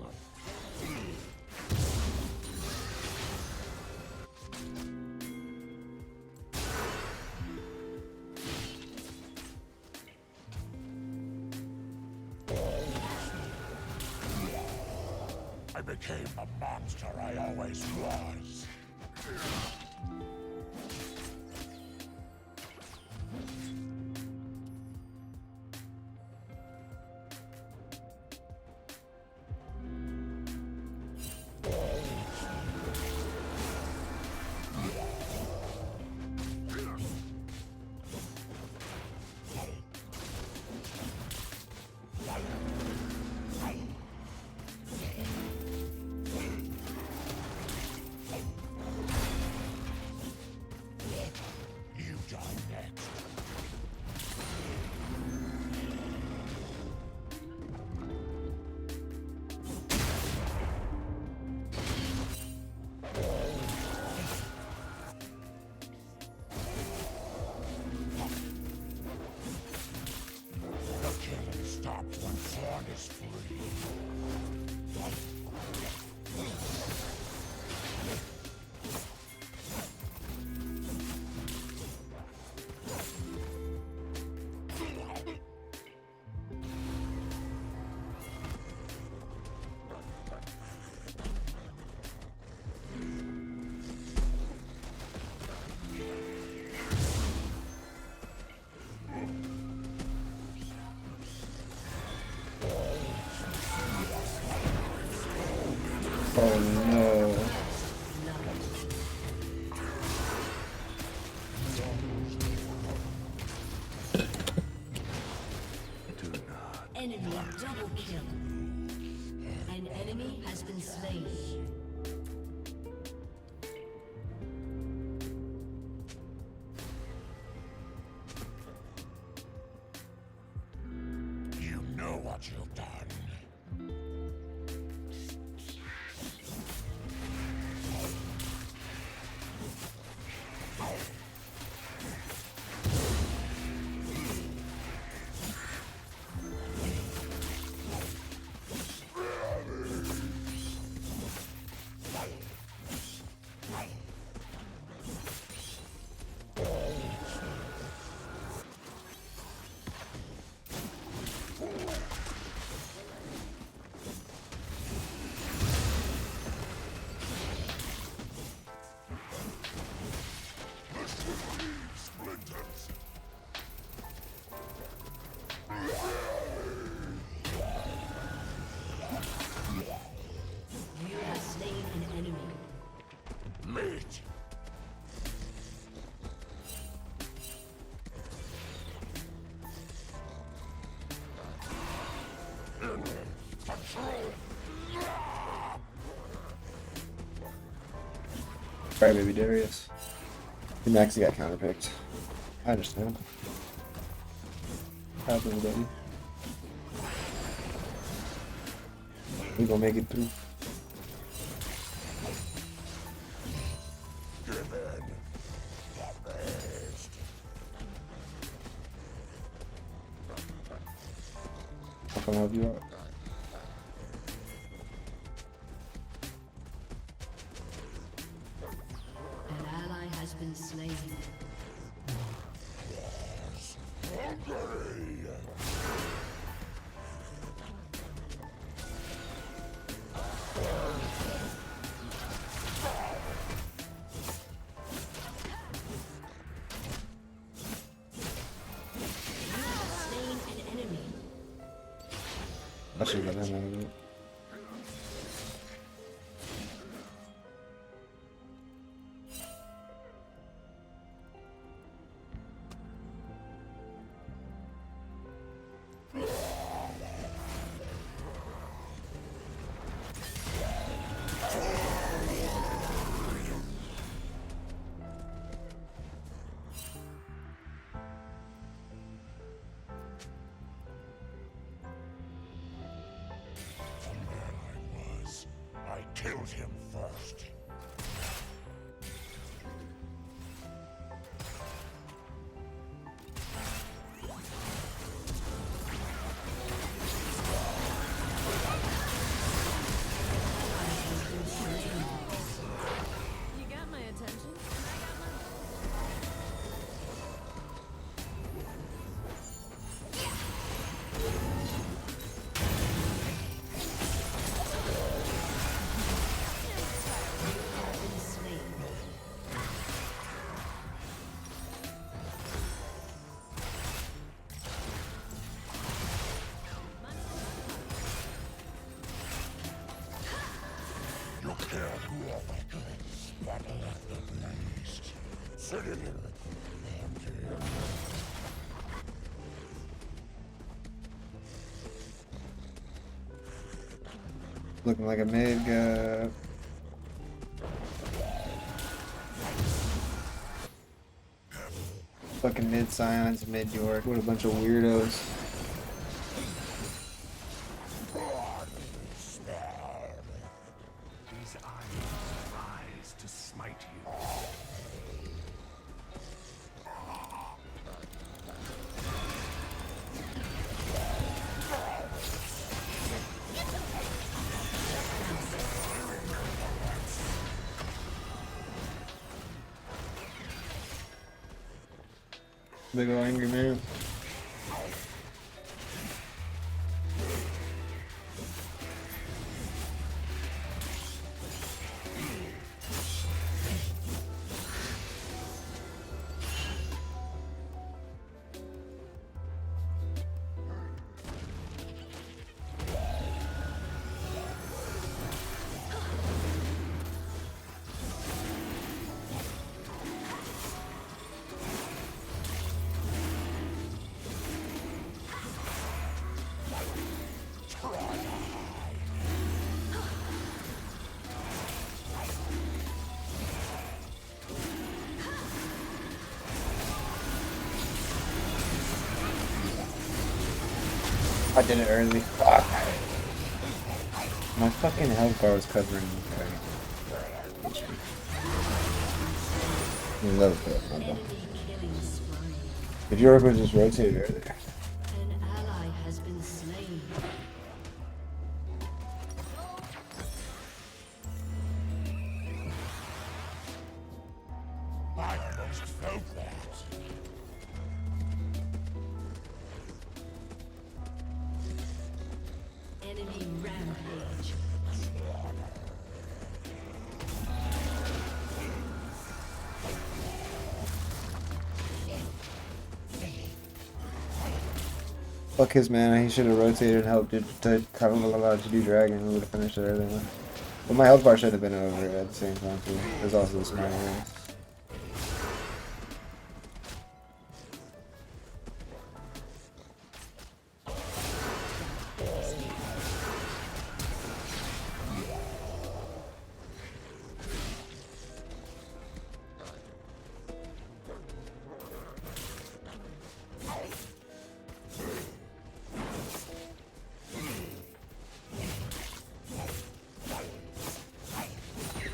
I became the monster I always was. You die next. The killing stops when Thorn is free. Oh no. Double kill. An enemy has been slain. You know what you've done. Splinters. You have slain an enemy. Meat. Alright, baby Darius. He actually got counterpicked. I understand. Happens, buddy. We gonna make it through. Given the best. I'll come help you out. An ally has been slain. You have slain an enemy. I should get him out of it. The man I was. I killed him first. You got my attention. Been slain. You can't walk but left at least. Sitting here, empty. Looking like a mid fucking mid Scions, mid York. What a bunch of weirdos. These eyes rise to smite you. Big ol' angry man. I did it early. Fuck. My fucking health bar was covering me. You love it. Enemy killing spree. If you were going to just rotate it earlier. An ally has been slain. I almost felt that. Enemy rampage. Fuck his mana. He should have rotated and helped it to do dragon. We would have finished it earlier. But my health bar should have been over at the same time too. There's also the smart one.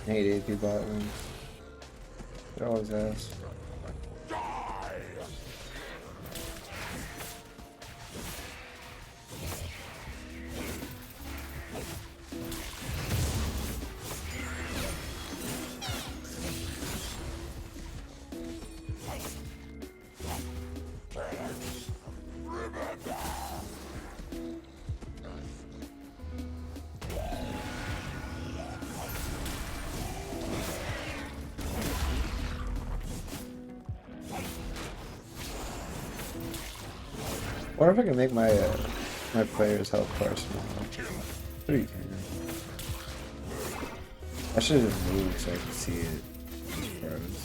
I hate AP bot lane. It always has. I wonder if I can make my my players' health bar small. Pretty I should have moved so I could see it. Just froze.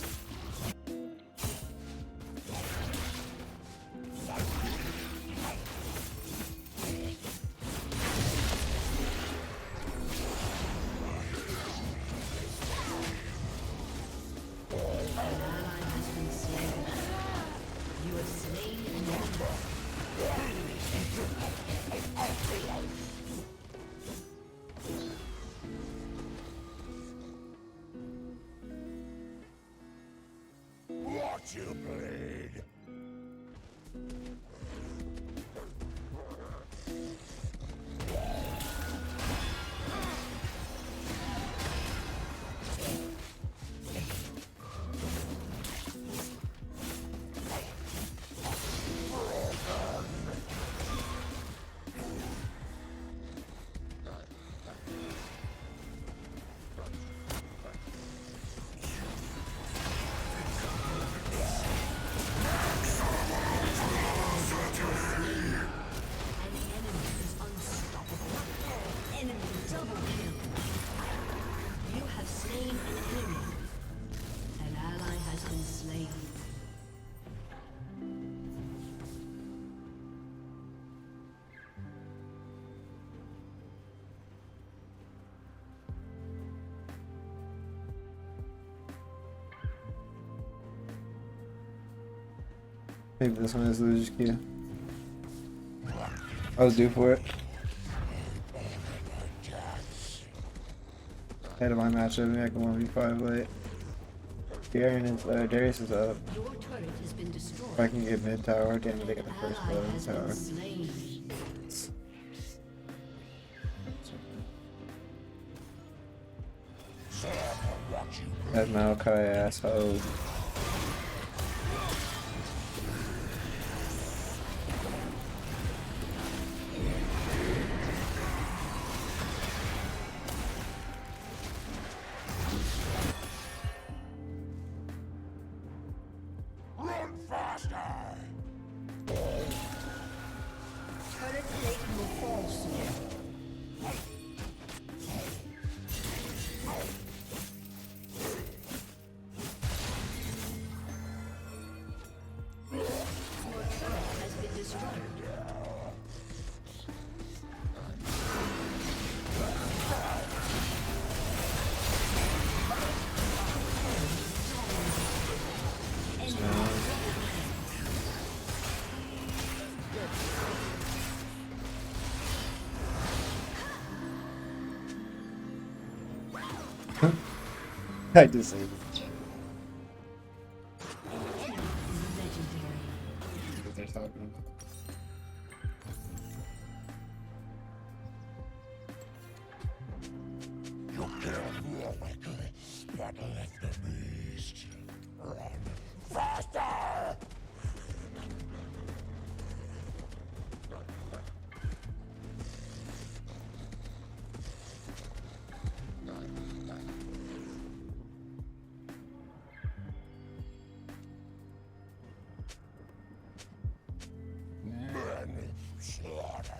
Watch you bleed. Maybe this one is Luigi Q. I was due for it. Head of my matchup, maybe I can 1v5 late. Darius is up. Your turret has been destroyed. If I can get mid tower, damn it, they get the first Ally blood in has tower. been slain. That Maokai asshole. Run faster! Turret plating will fall soon. I disabled. What they're talking about. You killed Warwick, but let the beast run faster! Slaughter.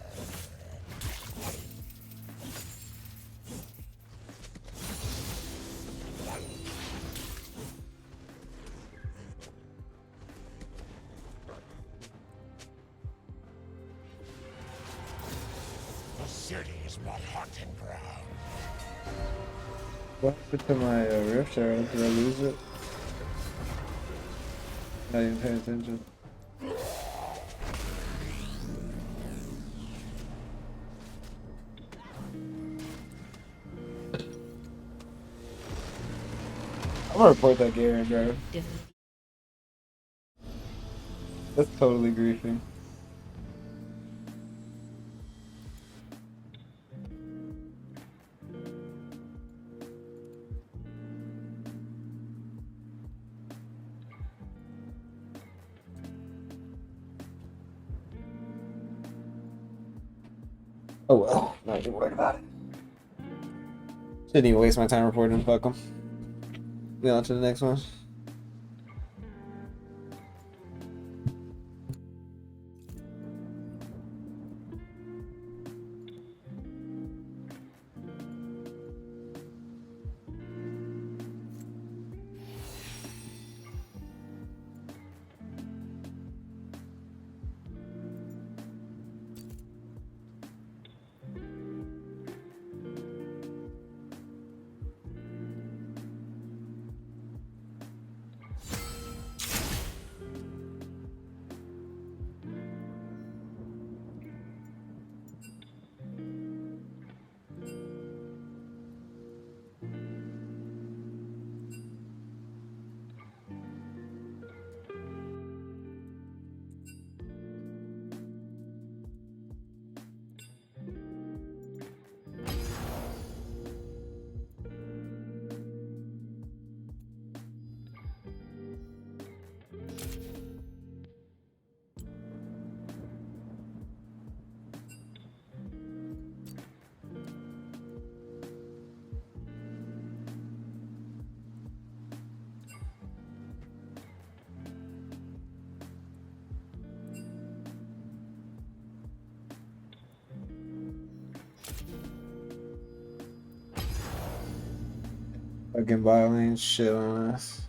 The city is my hunting ground. What happened to my Rift Arrow? Did I lose it? Not even paying attention. I'm gonna report that Garen, bro. That's totally griefing. Oh well, not even worried about it. Didn't even waste my time reporting. Fuck them. We on to the next one. Fucking violin shit on us.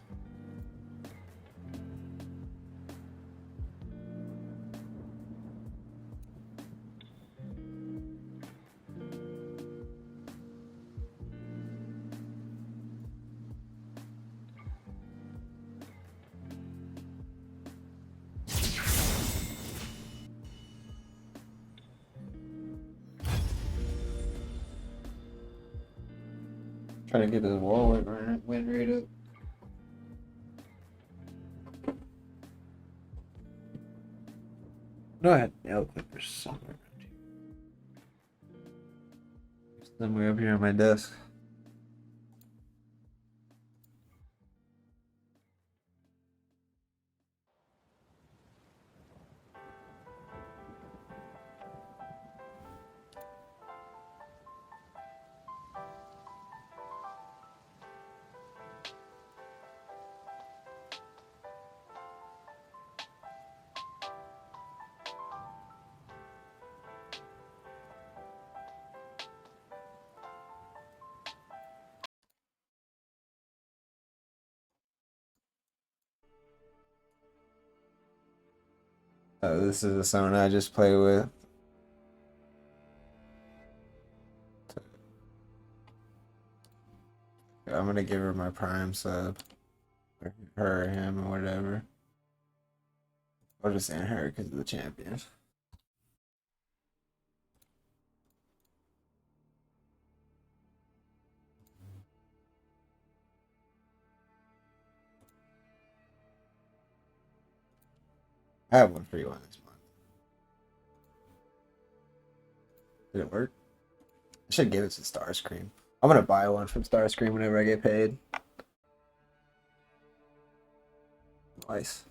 Trying to get this wall win rate up. No, I had nail clippers somewhere around here. Somewhere up here on my desk. This is the summon I just play with. I'm gonna give her my prime sub. Or her or him or whatever. Or just saying her because of the champion. I have one free one this month. Did it work? I should give it to Starscream. I'm gonna buy one from Starscream whenever I get paid. Nice.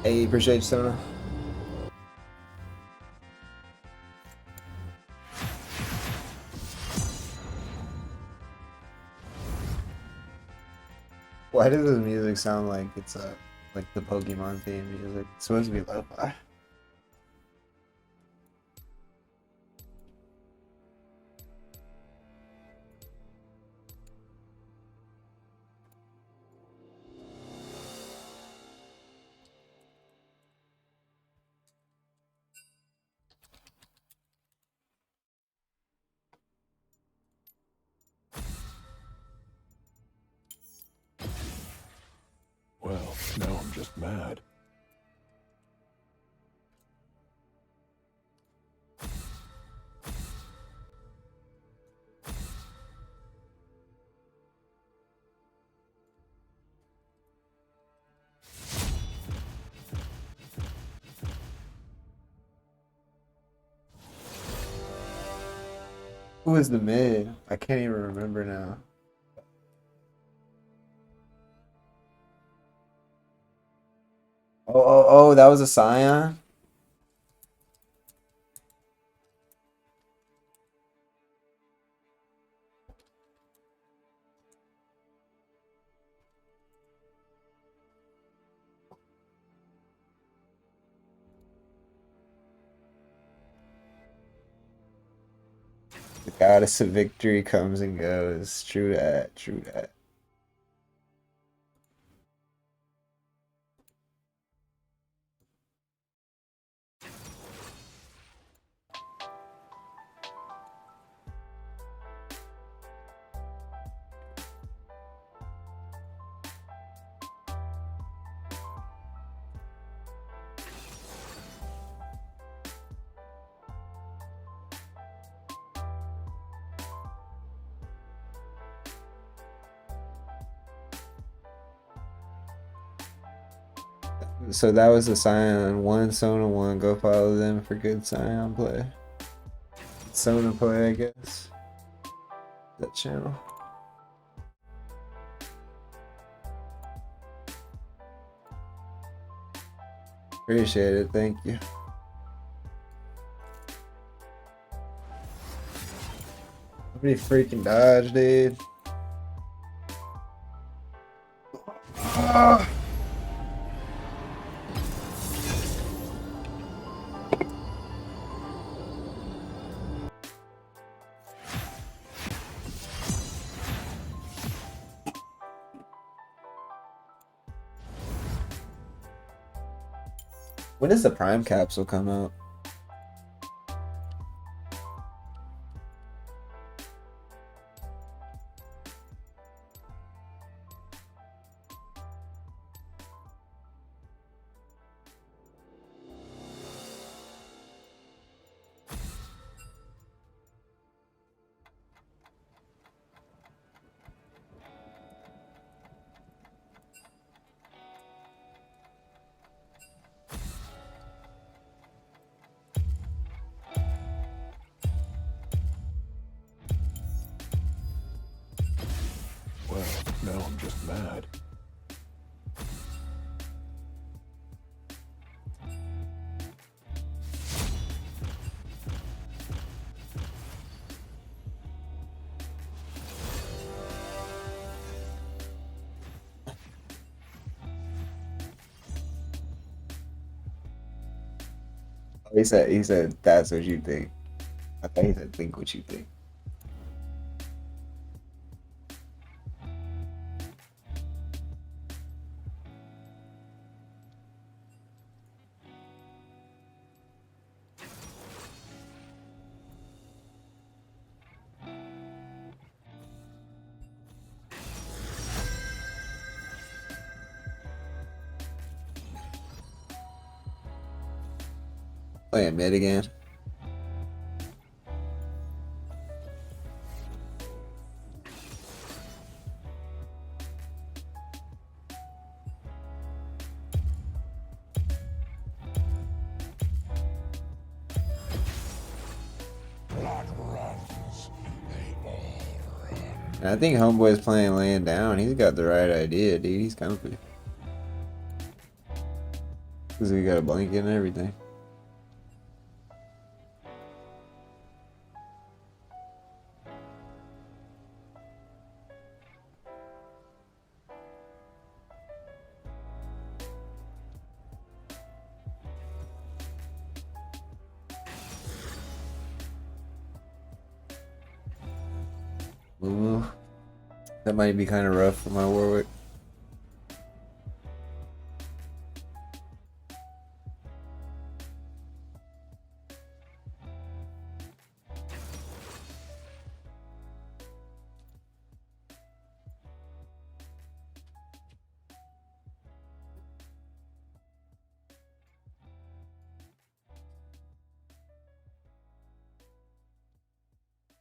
Hey, appreciate you, Sona. Why does this music sound like it's like the Pokemon theme music? It's supposed to be lo-fi. Well, now I'm just mad. Who is the mid? I can't even remember now. Oh, that was a Scion? The goddess of victory comes and goes. True that, true that. So that was the Scion 1, Sona 1. Go follow them for good Scion play. Sona play, I guess. That channel. Appreciate it, thank you. Nobody freaking dodge, dude. Ah. When does the Prime capsule come out? Well, now I'm just mad. He said that's what you think. I thought he said think what you think. Playing mid again. And I think Homeboy's playing laying down. He's got the right idea, dude. He's comfy. Because we got a blanket and everything. Ooh, that might be kind of rough for my Warwick.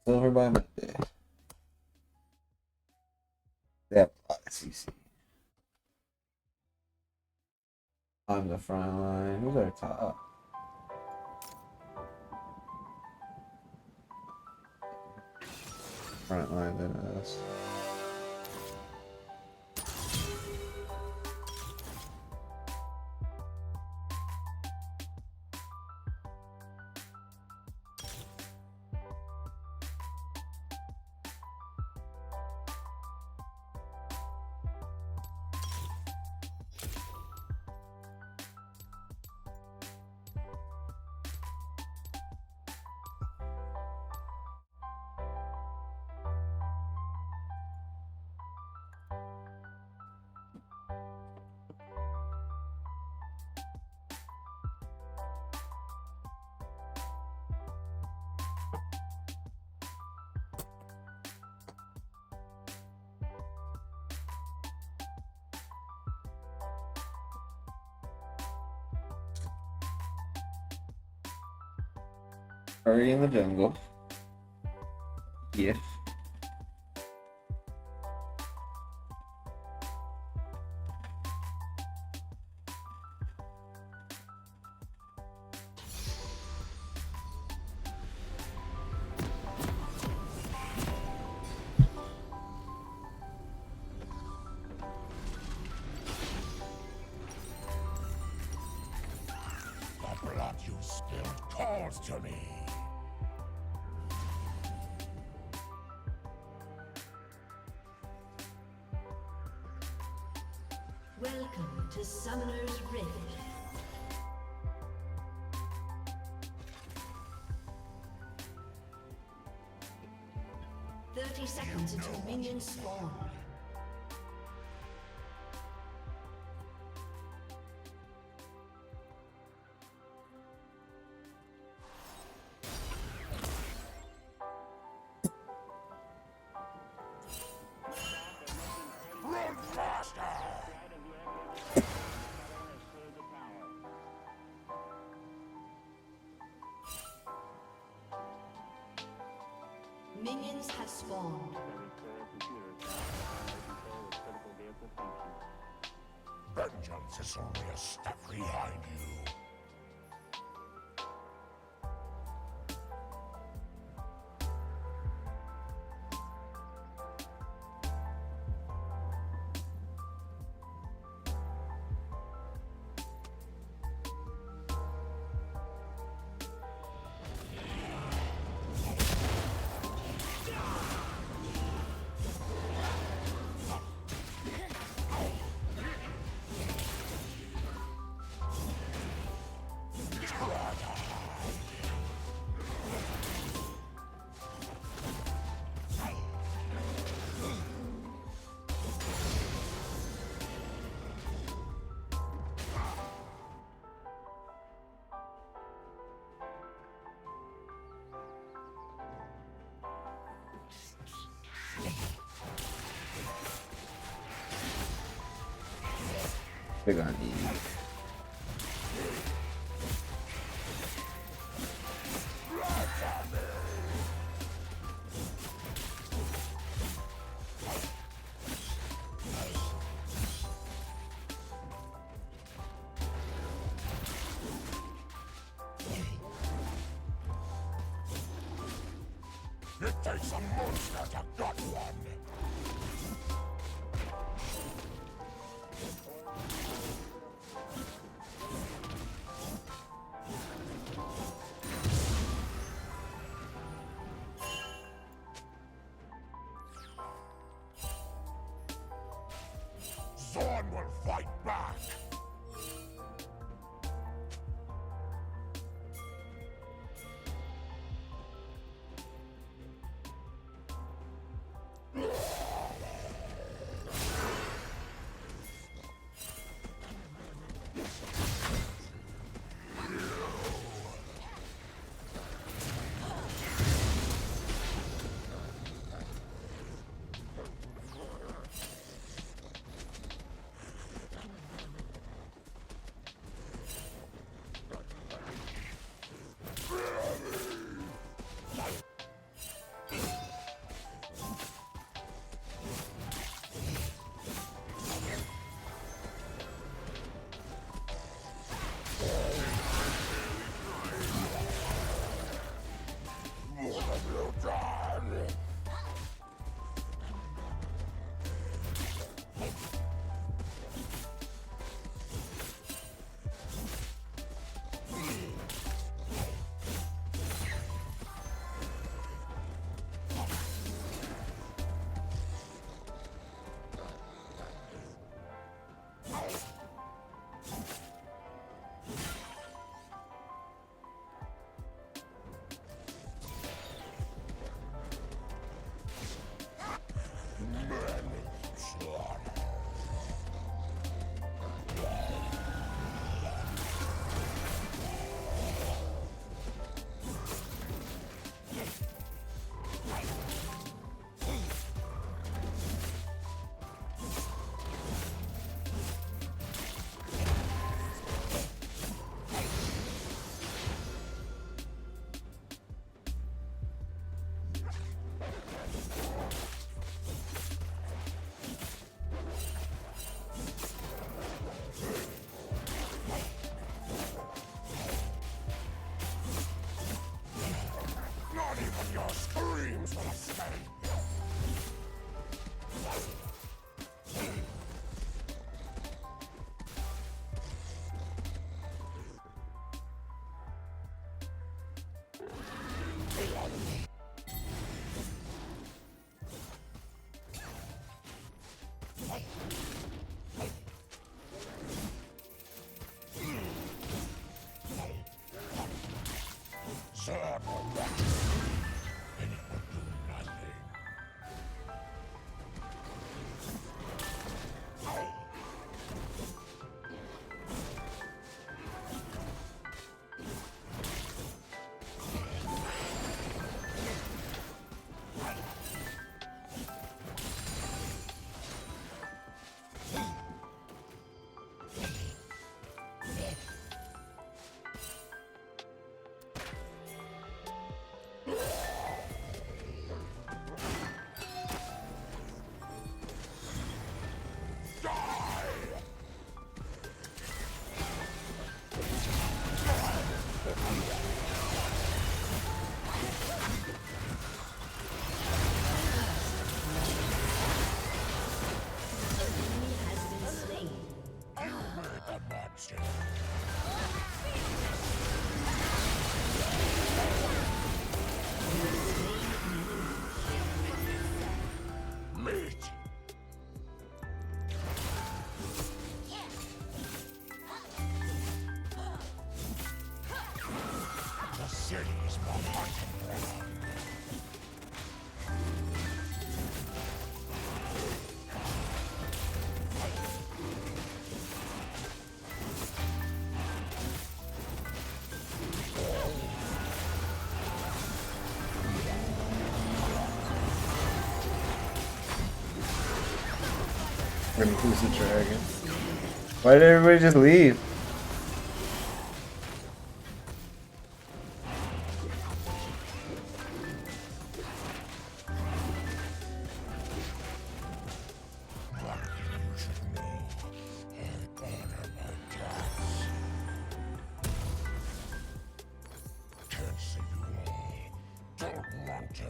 Silver by Monday. They have a lot of CC. On the front line. Who's our top? Front line than us. Already in the jungle. Yeah. The blood you spilled calls to me. Welcome to Summoner's Rift. Seconds until minions spawn. Run faster! Minions have spawned. Vengeance is only a step behind you. Big on E. It takes a monster to gut one. Your screams will stay. Sword will rot, and it will do nothing. Meat. The city is my hunting ground. We're gonna lose the dragon. Why did everybody just leave? One thing you should know, I honor my cats. Can't save you all. Don't want to.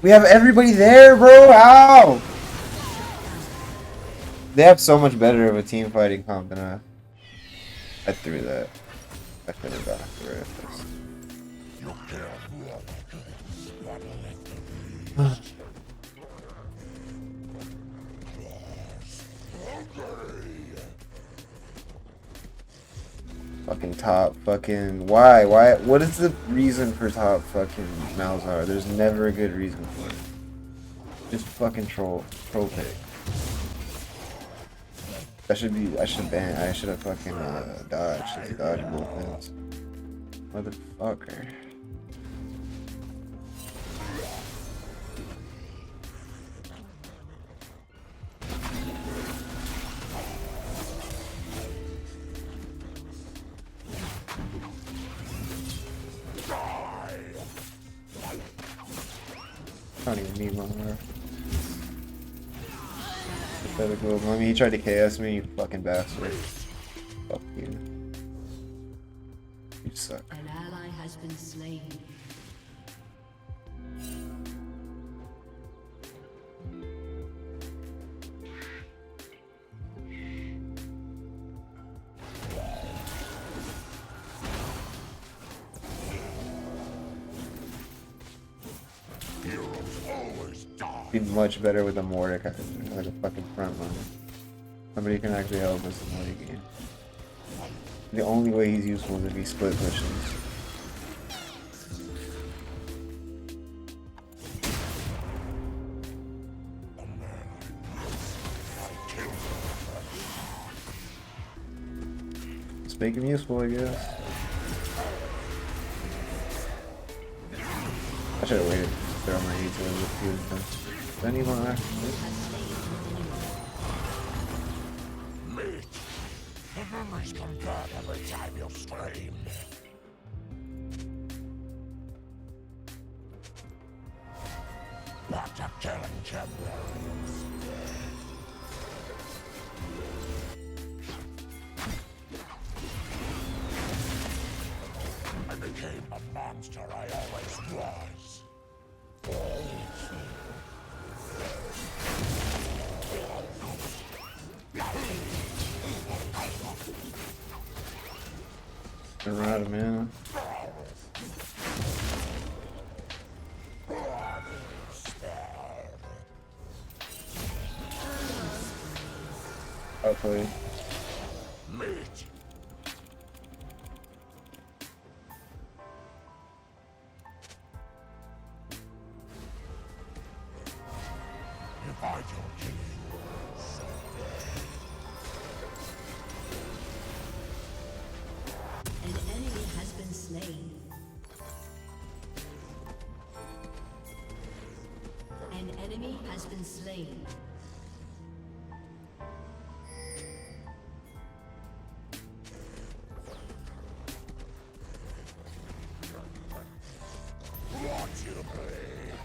We have everybody there, bro. How? They have so much better of a team fighting comp than us. I threw that. I could have gone through it. You killed one. What let the Fucking top fucking why what is the reason for top fucking Malzahar? There's never a good reason for it. Just fucking troll pick. I should be. I should ban. I should have fucking dodged. Like, dodge both ends. Motherfucker. I don't even need one more. Pathetic. I mean, he tried to KS me, you fucking bastard. Fuck you. You suck. An ally has been slain. Be much better with a Mordecai, like a fucking front line. Somebody who can actually help us in the late game. The only way he's useful is if he split missions. Let's make him useful, I guess. I should have waited to throw my E to him. Anymore. Meat. The memories come back every time you scream. Back to killing champions. I became the monster I always was. Gonna run out of mana. Hopefully. Meat. If I don't kill you, An enemy has been slain. An enemy has been slain. watch you bleed.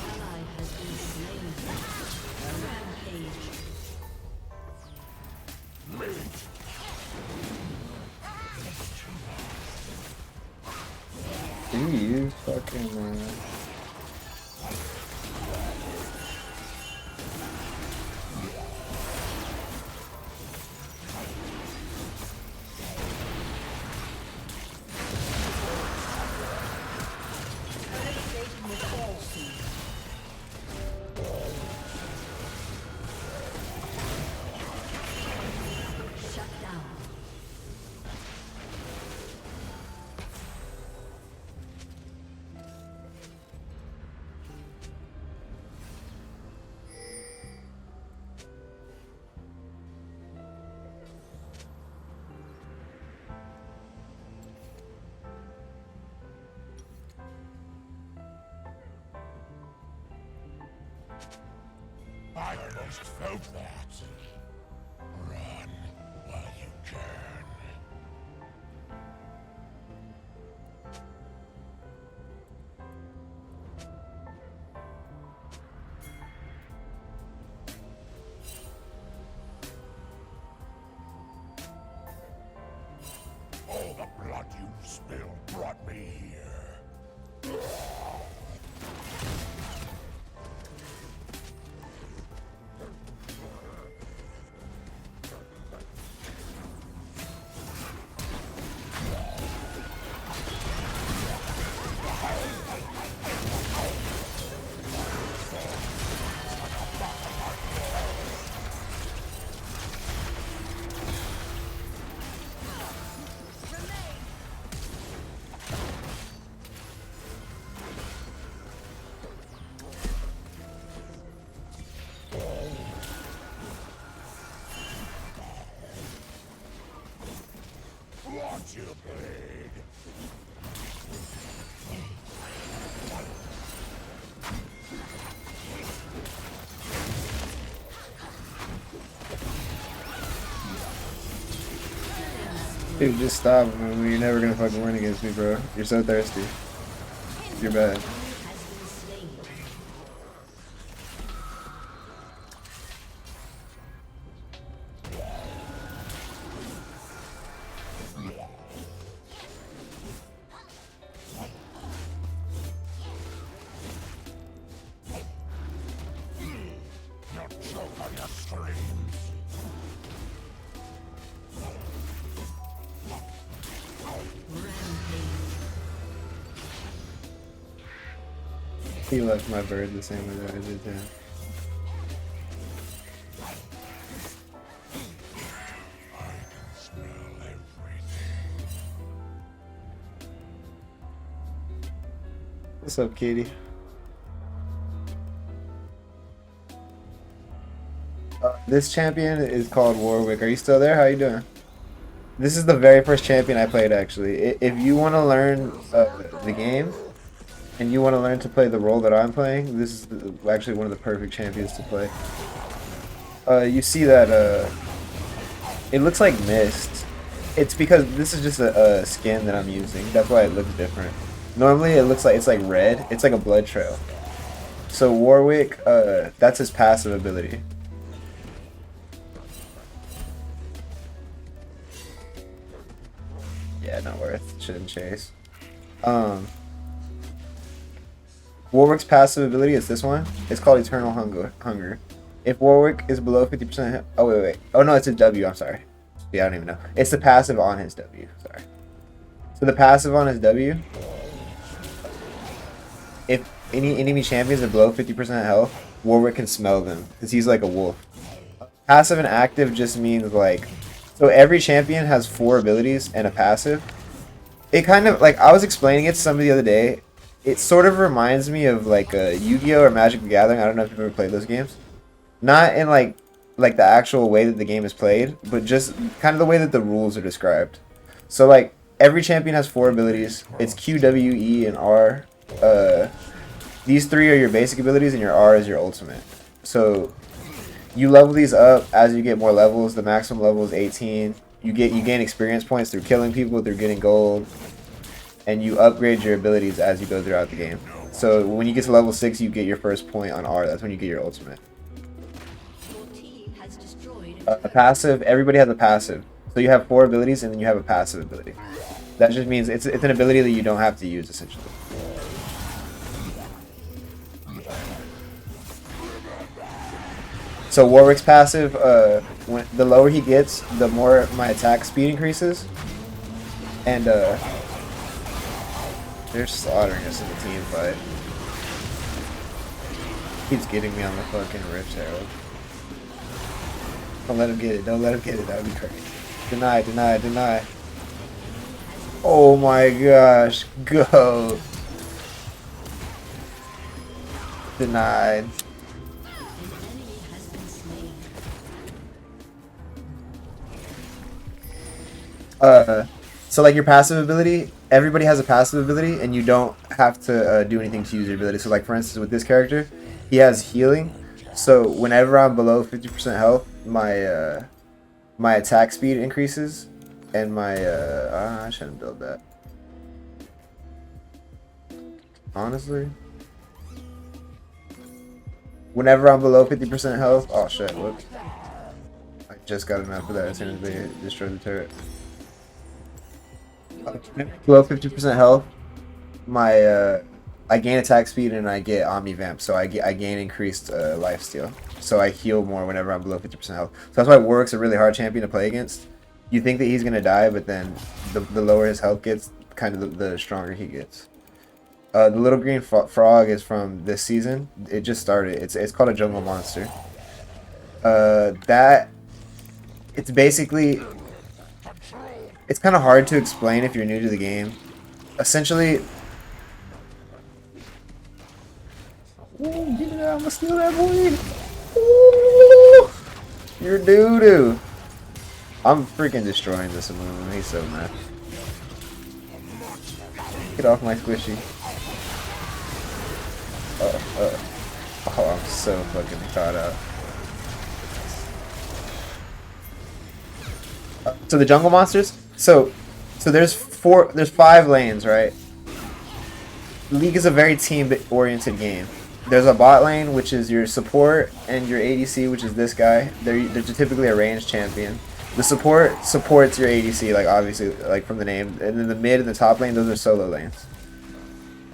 Ally has been slain. Rampage. Jeez, fucking man. Shut down. I almost felt that. Run while you can. All the blood you spilled brought me here. Dude, just stop. Man. You're never gonna fucking win against me, bro. You're so thirsty. You're bad. He left my bird the same way that I did him. What's up, Katie? This champion is called Warwick. Are you still there? How you doing? This is the very first champion I played, actually. If you want to learn the game, and you want to learn to play the role that I'm playing, this is actually one of the perfect champions to play. You see that it looks like Mist. It's because this is just a skin that I'm using. That's why it looks different. Normally it looks like it's like red. It's like a blood trail. So Warwick, that's his passive ability. Yeah, not worth. Shouldn't chase. Warwick's passive ability is this one. It's called Eternal Hunger. If Warwick is below 50%... Oh, wait. Oh, no, it's his W. I'm sorry. Yeah, I don't even know. It's the passive on his W. Sorry. So the passive on his W... If any enemy champions are below 50% health, Warwick can smell them. Because he's like a wolf. Passive and active just means like... So every champion has 4 abilities and a passive. It kind of... Like, I was explaining it to somebody the other day. It sort of reminds me of like Yu-Gi-Oh! Or Magic the Gathering. I don't know if you've ever played those games. Not in like the actual way that the game is played, but just kind of the way that the rules are described. So like every champion has 4 abilities. It's Q, W, E, and R. These 3 are your basic abilities, and your R is your ultimate. So you level these up as you get more levels. The maximum level is 18. You gain experience points through killing people, through getting gold. And you upgrade your abilities as you go throughout the game. So when you get to level 6, you get your first point on R. That's when you get your ultimate. Your team has destroyed A passive, everybody has a passive. So you have 4 abilities and then you have a passive ability. That just means it's an ability that you don't have to use, essentially. So Warwick's passive, when the lower he gets, the more my attack speed increases. And they're slaughtering us in the team fight. Keeps getting me on the fucking Rift Herald. Don't let him get it. Don't let him get it. That would be crazy. Deny, deny, deny. Oh my gosh. Go. Denied. So like your passive ability, everybody has a passive ability, and you don't have to do anything to use your ability. So like for instance with this character, he has healing. So whenever I'm below 50% health, my my attack speed increases, and my I shouldn't build that. Honestly, whenever I'm below 50% health, oh shit, whoops. I just got enough of that as soon as they destroyed the turret. Below 50% health, my I gain attack speed and I get Omni Vamp, so I gain increased lifesteal. So I heal more whenever I'm below 50% health. So that's why Warwick's a really hard champion to play against. You think that he's gonna die, but then the lower his health gets, kind of the stronger he gets. The little green frog is from this season. It just started. It's called a jungle monster. It's basically, it's kind of hard to explain if you're new to the game. Essentially, ooh, get it out, I'm gonna steal that boy. Ooh, you're doo-doo. I'm freaking destroying this Amumu. He's so mad. Get off my squishy. Oh, I'm so fucking caught up. So the jungle monsters. So there's 5 lanes, right? League is a very team-oriented game. There's a bot lane, which is your support, and your ADC, which is this guy. They're typically a ranged champion. The support supports your ADC, like obviously, like from the name. And then the mid and the top lane, those are solo lanes.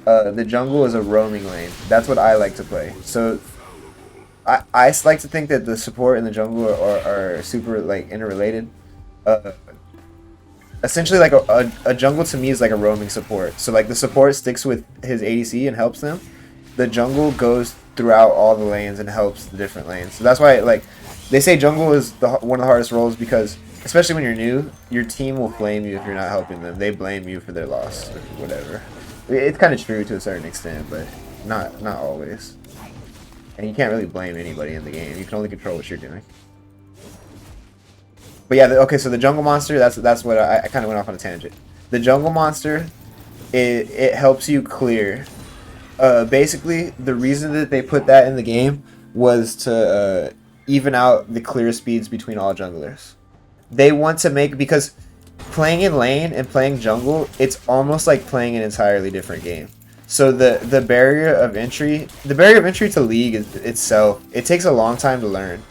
The jungle is a roaming lane. That's what I like to play. So I like to think that the support and the jungle are super like interrelated. Essentially, like a jungle to me is like a roaming support. So like the support sticks with his ADC and helps them. The jungle goes throughout all the lanes and helps the different lanes. So that's why like they say jungle is one of the hardest roles because especially when you're new, your team will flame you if you're not helping them. They blame you for their loss or whatever. It's kind of true to a certain extent, but not always. And you can't really blame anybody in the game. You can only control what you're doing. But yeah, okay, so the jungle monster, that's what I kind of went off on a tangent. The jungle monster, it helps you clear. Basically, the reason that they put that in the game was to even out the clear speeds between all junglers. They want to make, because playing in lane and playing jungle, it's almost like playing an entirely different game. So the barrier of entry to League is itself, it takes a long time to learn.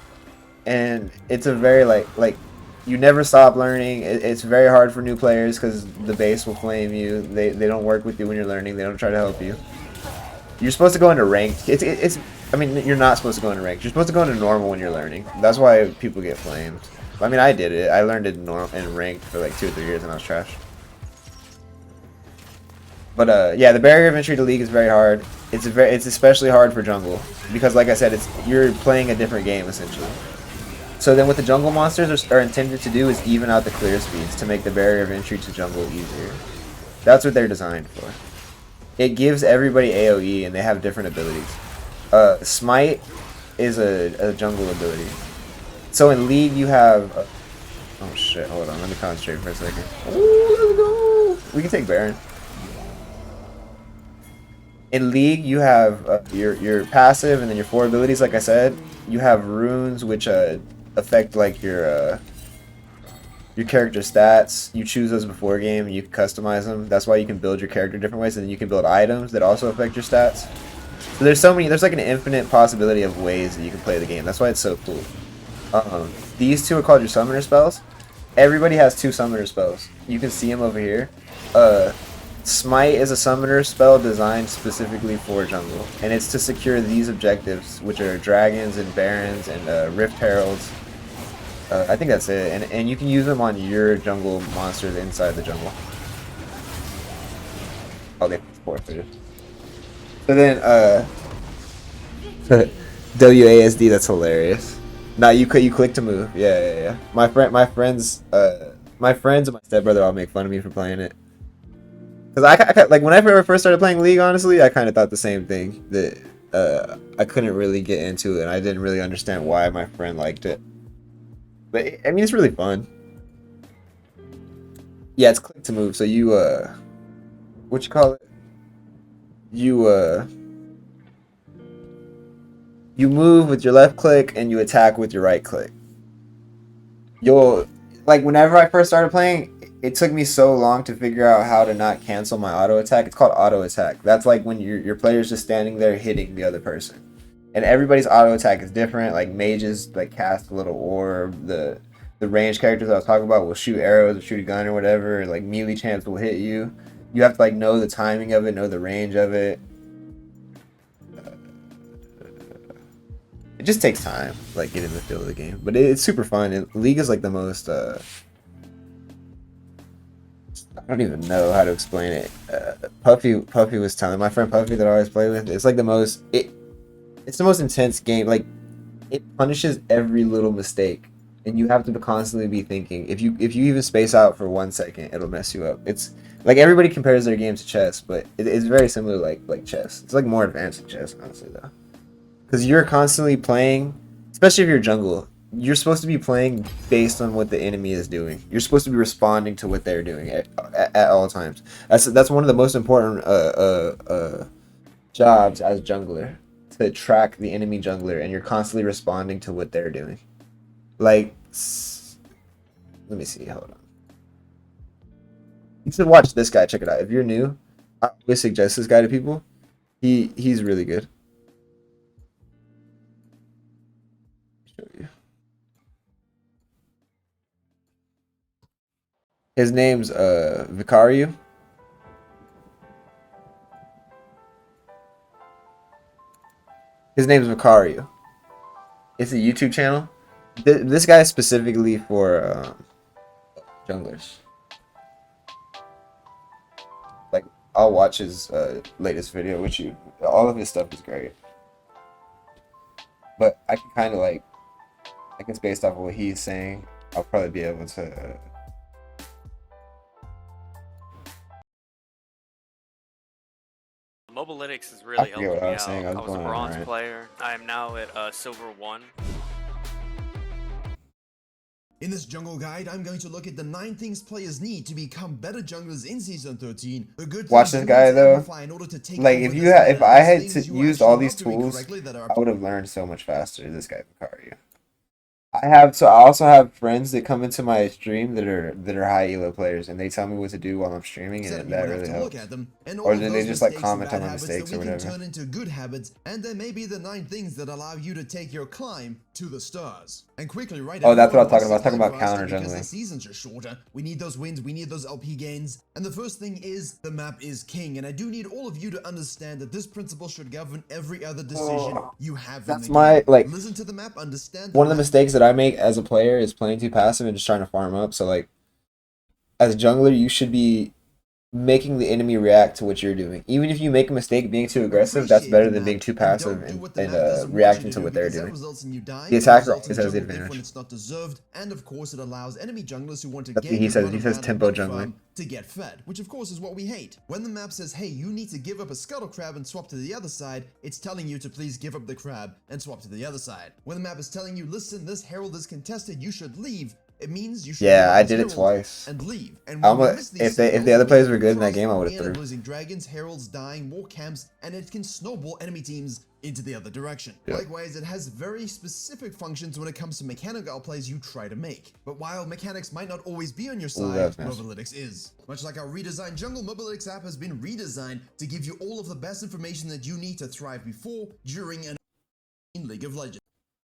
And it's a very like you never stop learning. It's very hard for new players because the base will flame you. They don't work with you when you're learning. They don't try to help you. You're supposed to go into ranked. I mean, you're not supposed to go into ranked. You're supposed to go into normal when you're learning. That's why people get flamed. I mean, I did it. I learned it in ranked for like 2 or 3 years and I was trash. But yeah, the barrier of entry to League is very hard. It's especially hard for jungle because, like I said, you're playing a different game essentially. So then what the jungle monsters are intended to do is even out the clear speeds to make the barrier of entry to jungle easier. That's what they're designed for. It gives everybody AoE and they have different abilities. Smite is a jungle ability. So in League you have... oh shit, hold on, let me concentrate for a second. Ooh, let's go! We can take Baron. In League you have your passive and then your 4 abilities, like I said. You have runes which affect like your character stats. You choose those before game and you can customize them. That's why you can build your character different ways, and then you can build items that also affect your stats. So there's like an infinite possibility of ways that you can play the game. That's why it's so cool. These 2 are called your summoner spells. Everybody has 2 summoner spells. You can see them over here. Smite is a summoner spell designed specifically for jungle, and it's to secure these objectives, which are dragons and barons and rift heralds. I think that's it, and you can use them on your jungle monsters inside the jungle. Oh, they forfeited. So then, WASD, that's hilarious. Nah, you click to move. Yeah. My friends and my stepbrother all make fun of me for playing it. Cause I like when I first started playing League, honestly, I kind of thought the same thing, that I couldn't really get into it, and I didn't really understand why my friend liked it. But I mean, it's really fun. Yeah, it's click to move. So you what you call it? You move with your left click and you attack with your right click. Like whenever I first started playing, it took me so long to figure out how to not cancel my auto attack. It's called auto attack. That's like when your player's just standing there hitting the other person. And everybody's auto attack is different. Like mages like cast a little orb. The range characters I was talking about will shoot arrows or shoot a gun or whatever. Like melee champs will hit you. You have to like know the timing of it, know the range of it. It just takes time, like getting in the feel of the game. But it's super fun. League is like the most I don't even know how to explain it. Puffy was telling my friend Puffy that I always play with. It's like the most it's the most intense game. Like it punishes every little mistake, and you have to constantly be thinking. If you even space out for 1 second, it'll mess you up. It's like everybody compares their game to chess, but it's very similar like chess. It's like more advanced than chess, honestly, though, because you're constantly playing. Especially if you're jungle, you're supposed to be playing based on what the enemy is doing. You're supposed to be responding to what they're doing at all times. That's one of the most important jobs as jungler, to track the enemy jungler, and you're constantly responding to what they're doing. Like, let me see. Hold on. You should watch this guy. Check it out. If you're new, I always suggest this guy to people. He's really good. Show you. His name's Vicario. His name's Vicario. It's a YouTube channel. This guy is specifically for junglers. Like, I'll watch his latest video with you. All of his stuff is great. But I can kind of like, I guess based off of what he's saying, I'll probably be able to. Mobalytics has I really forget helped what me I out. was saying. I was a going on, bronze right? player. I am now at silver 1. In this jungle guide, I'm going to look at the 9 things players need to become better junglers in Season 13. The good Watch things this you guy need to though. amplify in order to take Like, over if this you had, if meta, I those had things you used actually all love these doing tools, correctly that are I would have learned so much faster. This guy Vicario. I also have friends that come into my stream that are high elo players, and they tell me what to do while I'm streaming, Except and you that would have really to look helps. at them, and all Or of then they those just like mistakes and comment bad on my habits mistakes that or we can whatever. turn into good habits, and they may be the 9 things that allow you to take your climb to the stars. And quickly, right? Oh, that's what I was everyone talking about. I was wants to talking about climb faster counter because jungling. the seasons are shorter. We need those wins, we need those LP gains. And the first thing is, the map is king. And I do need all of you to understand that this principle should govern every other decision you have in That's the my, game. like, Listen to the map, understand one of the map. mistakes that I make as a player is playing too passive and just trying to farm up. So like, as a jungler, you should be making the enemy react to what you're doing. Even if you make a mistake being too aggressive, that's better than being too passive and reacting to what they're doing. The attacker always has the advantage. When it's not deserved, and of course it allows enemy junglers who want to That's what gain he the says. run He of says land tempo and jungling. farm to get fed, which of course is what we hate. When the map says, hey, you need to give up a scuttle crab and swap to the other side, it's telling you to please give up the crab and swap to the other side. When the map is telling you, listen, this herald is contested, you should leave, it means you should Yeah, give up I this did it herald twice. and leave. And I'm when you a- miss these if the signals, other players you were good in that cross game, I the would've end of threw. losing dragons, heralds dying, more camps, and it can snowball enemy teams into the other direction. Yeah. Likewise, it has very specific functions when it comes to mechanical plays you try to make. But while mechanics might not always be on your side, that's nice. Mobalytics is. Much like our redesigned jungle, Mobalytics app has been redesigned to give you all of the best information that you need to thrive before, during, and in League of Legends.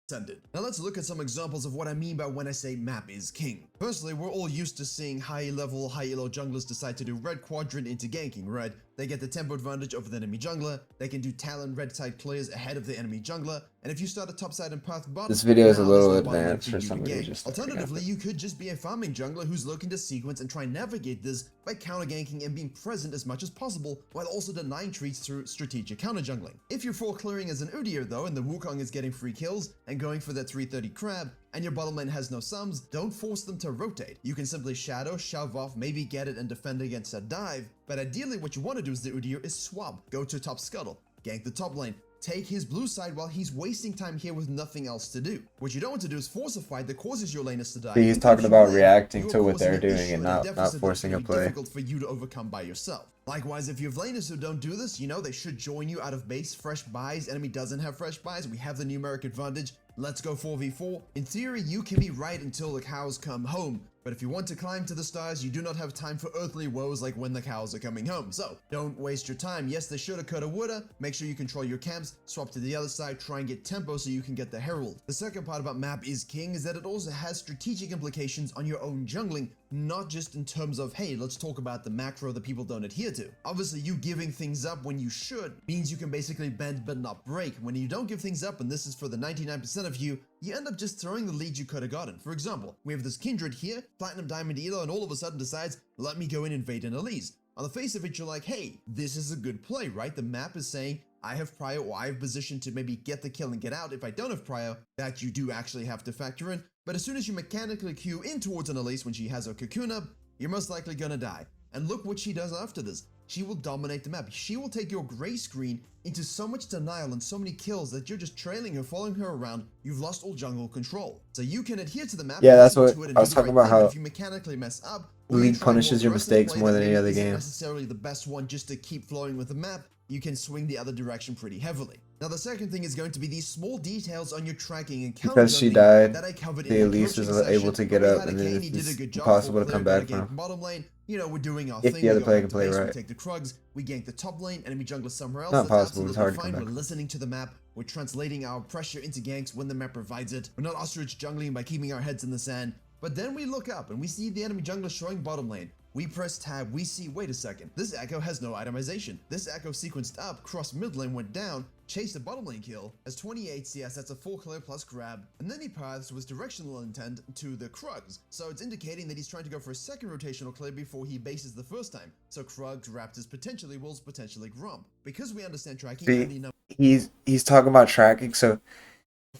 Now let's look at some examples of what I mean by when I say map is king. Firstly, we're all used to seeing high level, high elo junglers decide to do red quadrant into ganking, right? They get the tempo advantage over the enemy jungler, they can do Talon red side clears ahead of the enemy jungler, and if you start a top side and path bottom, This video is a now little there's no bottom lane advanced for you to somebody gank. just starting Alternatively, out. you could just be a farming jungler who's looking to sequence and try and navigate this by counter ganking and being present as much as possible, while also denying treats through strategic counter jungling. If you're full clearing as an Udyr though, and the Wukong is getting free kills and going for that 330 crab, and your bottom lane has no sums, don't force them to rotate. You can simply shadow, shove off, maybe get it and defend against a dive, but ideally what you want to do as the Udyr is swap. Go to top scuttle, gank the top lane, take his blue side while he's wasting time here with nothing else to do. What you don't want to do is force a fight that causes your laners to die. See, he's If talking you about win, reacting you're to what causing they're an doing issue and a not deficit that's forcing gonna a be play. difficult for you to overcome by yourself. Likewise, if you have laners who don't do this, you know they should join you out of base, fresh buys. Enemy doesn't have fresh buys, we have the numeric advantage. Let's go 4v4. In theory, you can be right until the cows come home. But if you want to climb to the stars, you do not have time for earthly woes like when the cows are coming home. So, don't waste your time. Yes, they shoulda, coulda, woulda. Make sure you control your camps, swap to the other side, try and get tempo so you can get the herald. The second part about map is king is that it also has strategic implications on your own jungling, not just in terms of, hey, let's talk about the macro that people don't adhere to. Obviously, you giving things up when you should means you can basically bend but not break. When you don't give things up, and this is for the 99% of you, you end up just throwing the lead you could have gotten. For example, we have this Kindred here, Platinum Diamond Elo, and all of a sudden decides, let me go in and invade an Elise. On the face of it, you're like, hey, this is a good play, right? The map is saying, I have prio or I have position to maybe get the kill and get out. If I don't have prio, that you do actually have to factor in. But as soon as you mechanically queue in towards an Elise when she has her cocoon up, you're most likely gonna die. And look what she does after this. she will dominate the map. She will take your gray screen into so much denial and so many kills that you're just trailing her, following her around. You've lost all jungle control. So you can adhere to the map. Yeah, that's stick what to it and I do was the talking right about, thing, but how if you mechanically mess up, or you League try more punishes your aggressively, mistakes more that than any maybe other isn't game. necessarily the best one just to keep flowing with the map. You can swing the other direction pretty heavily. Now the second thing is going to be these small details on your tracking and counter Because she jungling died, that I covered the in the Elise is coaching able session, to get where we up, had a and then Kayn, he did it's a good job, impossible to full come clear, back got a gank from. bottom lane. You know, we're doing our If thing. the other we go player back can to play base, right. we take the Krugs, we gank the top lane, enemy jungler somewhere else. Not That's possible, it's absolutely hard to fine. come We're back. listening to the map. We're translating our pressure into ganks when the map provides it. We're not ostrich jungling by keeping our heads in the sand. But then we look up and we see the enemy jungler showing bottom lane. We press tab, we see, wait a second, this echo has no itemization. This echo sequenced up, cross mid lane, went down, chased a bottom lane kill, as 28 CS, that's a full clear plus grab, and then he paths with directional intent to the Krugs. So it's indicating that he's trying to go for a second rotational clear before he bases the first time. So Krugs, Raptors, potentially Wolves, potentially Gromp. Because we understand tracking and the See, number he's talking about tracking, so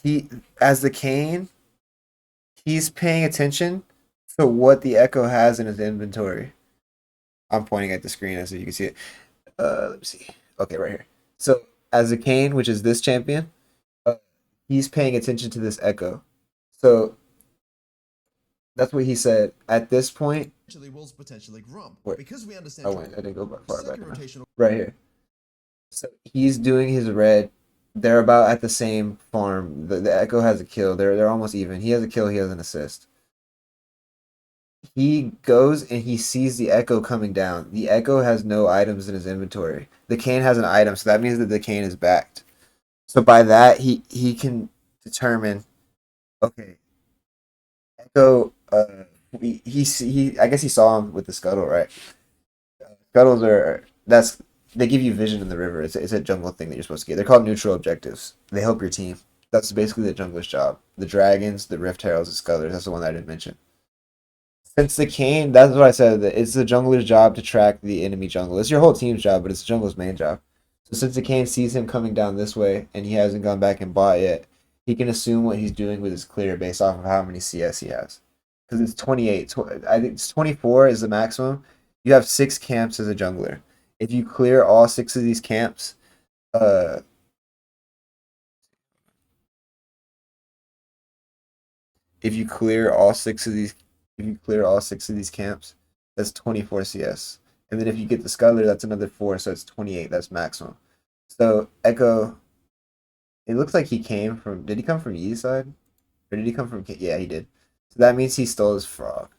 he, as the Kayn, he's paying attention to what the Echo has in his inventory. I'm pointing at the screen so you can see it. Let me see. Okay, right here. So as a Kayn, which is this champion, he's paying attention to this Echo. So that's what he said. At this point, potentially Wolves, potentially Gromp. Wait, Because we understand I didn't go far back second enough. rotational Right here. So he's doing his red. They're about at the same farm. The Echo has a kill. They're almost even. He has a kill. He has an assist. He goes and he sees the Echo coming down. The Echo has no items in his inventory. The Kayn has an item, so that means that the Kayn is backed. So by that, he can determine, okay, Echo. I guess he saw him with the scuttle, right? Scuttles they give you vision in the river. It's a jungle thing that you're supposed to get. They're called neutral objectives. They help your team. That's basically the jungler's job. The dragons, the rift heralds, the scuttlers. That's the one that I didn't mention. Since the Kayn, that's what I said. That it's the jungler's job to track the enemy jungle. It's your whole team's job, but it's the jungler's main job. So since the Kayn sees him coming down this way and he hasn't gone back and bought yet, he can assume what he's doing with his clear based off of how many CS he has. Because it's 28. I think it's 24 is the maximum. You have 6 camps as a jungler. If you clear all 6 of these camps, if you clear all 6 of these camps, that's 24 CS. And then if you get the scuttler, that's another 4, so it's 28. That's maximum. So Echo, it looks like he came from. Did he come from Yee's side, or did he come from? Yeah, he did. So that means he stole his frog.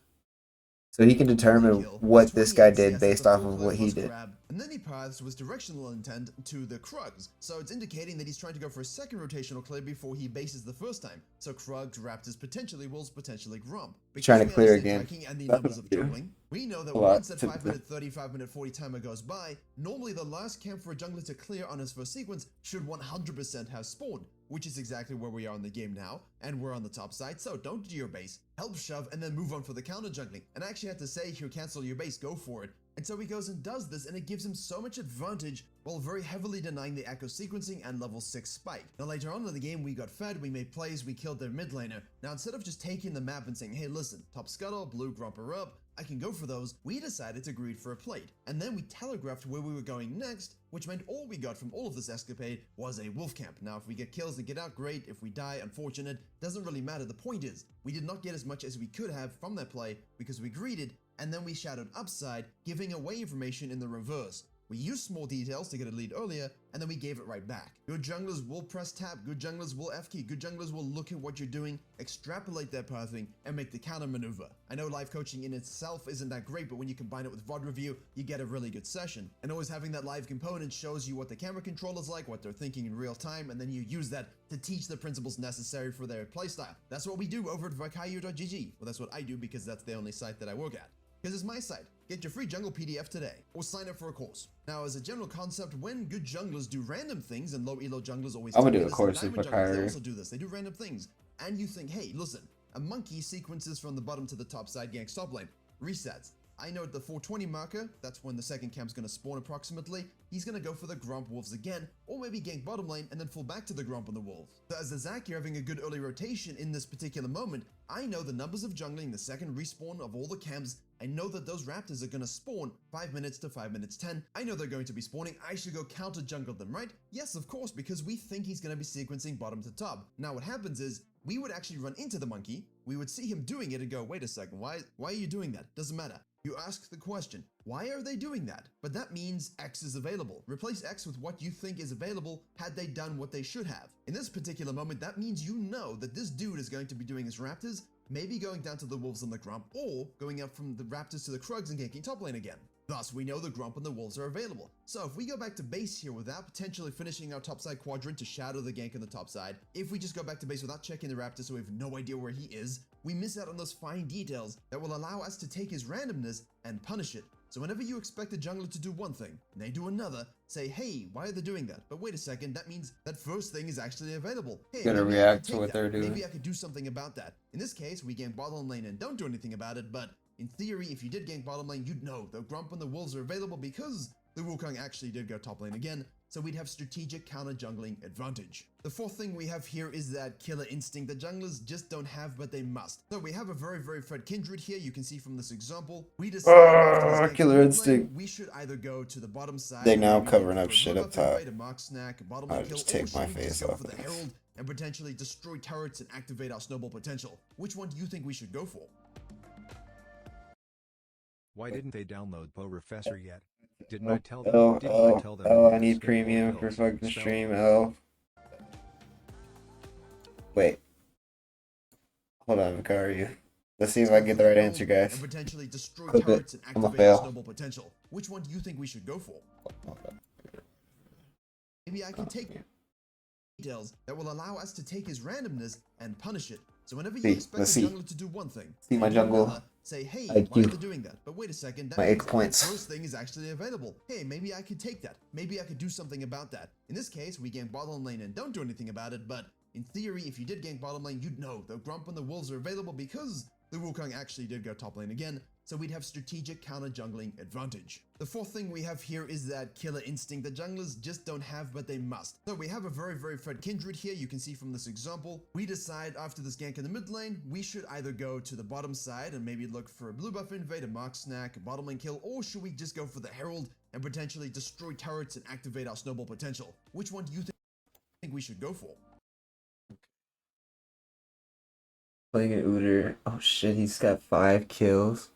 So he can determine what this guy did based off of what he did. And then he paths with directional intent to the Krugs. So it's indicating that he's trying to go for a second rotational clear before he bases the first time. So Krugs, Raptors, potentially Wolves, potentially Gromp. Trying to clear again. And the That's numbers what of I do. jungling, we know that A lot, once that 5 typically. minute 30, 5 minute 40 timer goes by, normally the last camp for a jungler to clear on his first sequence should 100% have spawned, which is exactly where we are in the game now, and we're on the top side, so don't do your base, help shove, and then move on for the counter jungling. And I actually had to say, if you cancel your base, go for it. And so he goes and does this, and it gives him so much advantage while very heavily denying the echo sequencing and level 6 spike. Now later on in the game, we got fed, we made plays, we killed their mid laner. Now instead of just taking the map and saying, hey listen, top scuttle, blue gromper up, I can go for those, we decided to greed for a plate. And then we telegraphed where we were going next, which meant all we got from all of this escapade was a wolf camp. Now if we get kills and get out, great. If we die, unfortunate. Doesn't really matter. The point is, we did not get as much as we could have from that play because we greeded, and then we shadowed upside, giving away information in the reverse. We used small details to get a lead earlier, and then we gave it right back. Good junglers will press tab, good junglers will F-key, good junglers will look at what you're doing, extrapolate their pathing, and make the counter maneuver. I know live coaching in itself isn't that great, but when you combine it with VOD review, you get a really good session. And always having that live component shows you what the camera controller's like, what they're thinking in real time, and then you use that to teach the principles necessary for their playstyle. That's what we do over at Vakayu.gg. Well, that's what I do because that's the only site that I work at. Because it's my site. Get your free jungle PDF today, or sign up for a course. Now, as a general concept, when good junglers do random things, and low elo junglers always I'm gonna tell me do a this, course and with diamond junglers, they Bakari. also do this. They do random things, and you think, hey, listen, a monkey sequences from the bottom to the top side, ganks top lane, resets. I know at the 420 marker, that's when the second camp's gonna spawn approximately, he's gonna go for the Gromp Wolves again, or maybe gank bottom lane and then fall back to the Gromp and the Wolves. So as the Zac, you're having a good early rotation in this particular moment, I know the numbers of jungling, the second respawn of all the camps, I know that those raptors are gonna spawn 5 minutes to 5 minutes 10. I know they're going to be spawning. I should go counter jungle them, right? Yes, of course, because we think he's gonna be sequencing bottom to top. Now what happens is, we would actually run into the monkey, we would see him doing it and go, wait a second, why are you doing that? Doesn't matter. You ask the question, why are they doing that? But that means X is available. Replace X with what you think is available had they done what they should have. In this particular moment, that means you know that this dude is going to be doing his raptors, maybe going down to the Wolves and the Gromp, or going up from the Raptors to the Krugs and ganking top lane again. Thus, we know the Gromp and the Wolves are available. So if we go back to base here without potentially finishing our topside quadrant to shadow the gank on the top side, if we just go back to base without checking the Raptor so we have no idea where he is, we miss out on those fine details that will allow us to take his randomness and punish it. So whenever you expect a jungler to do one thing, and they do another, say, hey, why are they doing that? But wait a second, that means that first thing is actually available. Hey, Gotta maybe I react could to what take they're that. doing. Maybe I could do something about that. In this case, we gank bottom lane and don't do anything about it, but in theory, if you did gank bottom lane, you'd know the Gromp and the Wolves are available because the Wukong actually did go top lane again, so we'd have strategic counter jungling advantage. The fourth thing we have here is that killer instinct that junglers just don't have, but they must. So we have a very, very Fred Kindred here. You can see from this example. We decided killer instinct. we should either go to the bottom side. They now maybe covering look up for a shit blue up buff and top. invade a mark snack, bottom I'll lane kill, just take or should my we just face go off for the this. Herald and potentially destroy turrets and activate our snowball potential? Which one do you think we should go for? Why didn't they download Professor yet? Didn't I Oh, tell them? oh, Didn't I oh, tell them? oh, to I need skip all premium for pills, fucking spell stream, pills? oh. Wait. Hold on, Vicario. Let's see if I can get the right answer, guys. And potentially destroy Clip it. turrets and I'm a activate our fail. snowball potential. Which one do you think we should go for? Maybe I can take details that will allow us to take his randomness and punish it. So whenever you See, expect let's a see. jungler to do one thing, See my and do jungle another, say, hey, IQ. why are they doing that? But wait a second, that My means 8 points. the first thing is actually available. Hey, maybe I could take that. Maybe I could do something about that. In this case, we gank bottom lane and don't do anything about it, but in theory, if you did gank bottom lane, you'd know the Gromp and the Wolves are available because the Wukong actually did go top lane again, so we'd have strategic counter jungling advantage. The fourth thing we have here is that killer instinct that junglers just don't have, but they must. So we have a very, very Fred Kindred here. You can see from this example. We decide after this gank in the mid lane, we should either go to the bottom side and maybe look for a blue buff invade, a mark snack, a bottom lane kill, or should we just go for the Herald and potentially destroy turrets and activate our snowball potential? Which one do you think we should go for? Playing an Udyr. Oh shit, he's got 5 kills.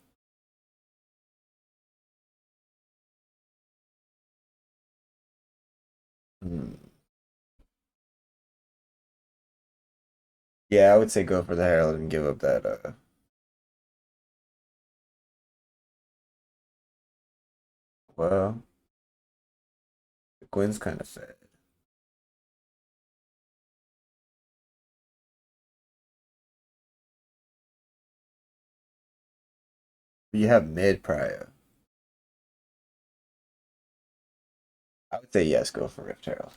Yeah, I would say go for the Herald and give up that well, Gwen's kind of fed. You have mid prio. I would say yes, go for Rift Herald.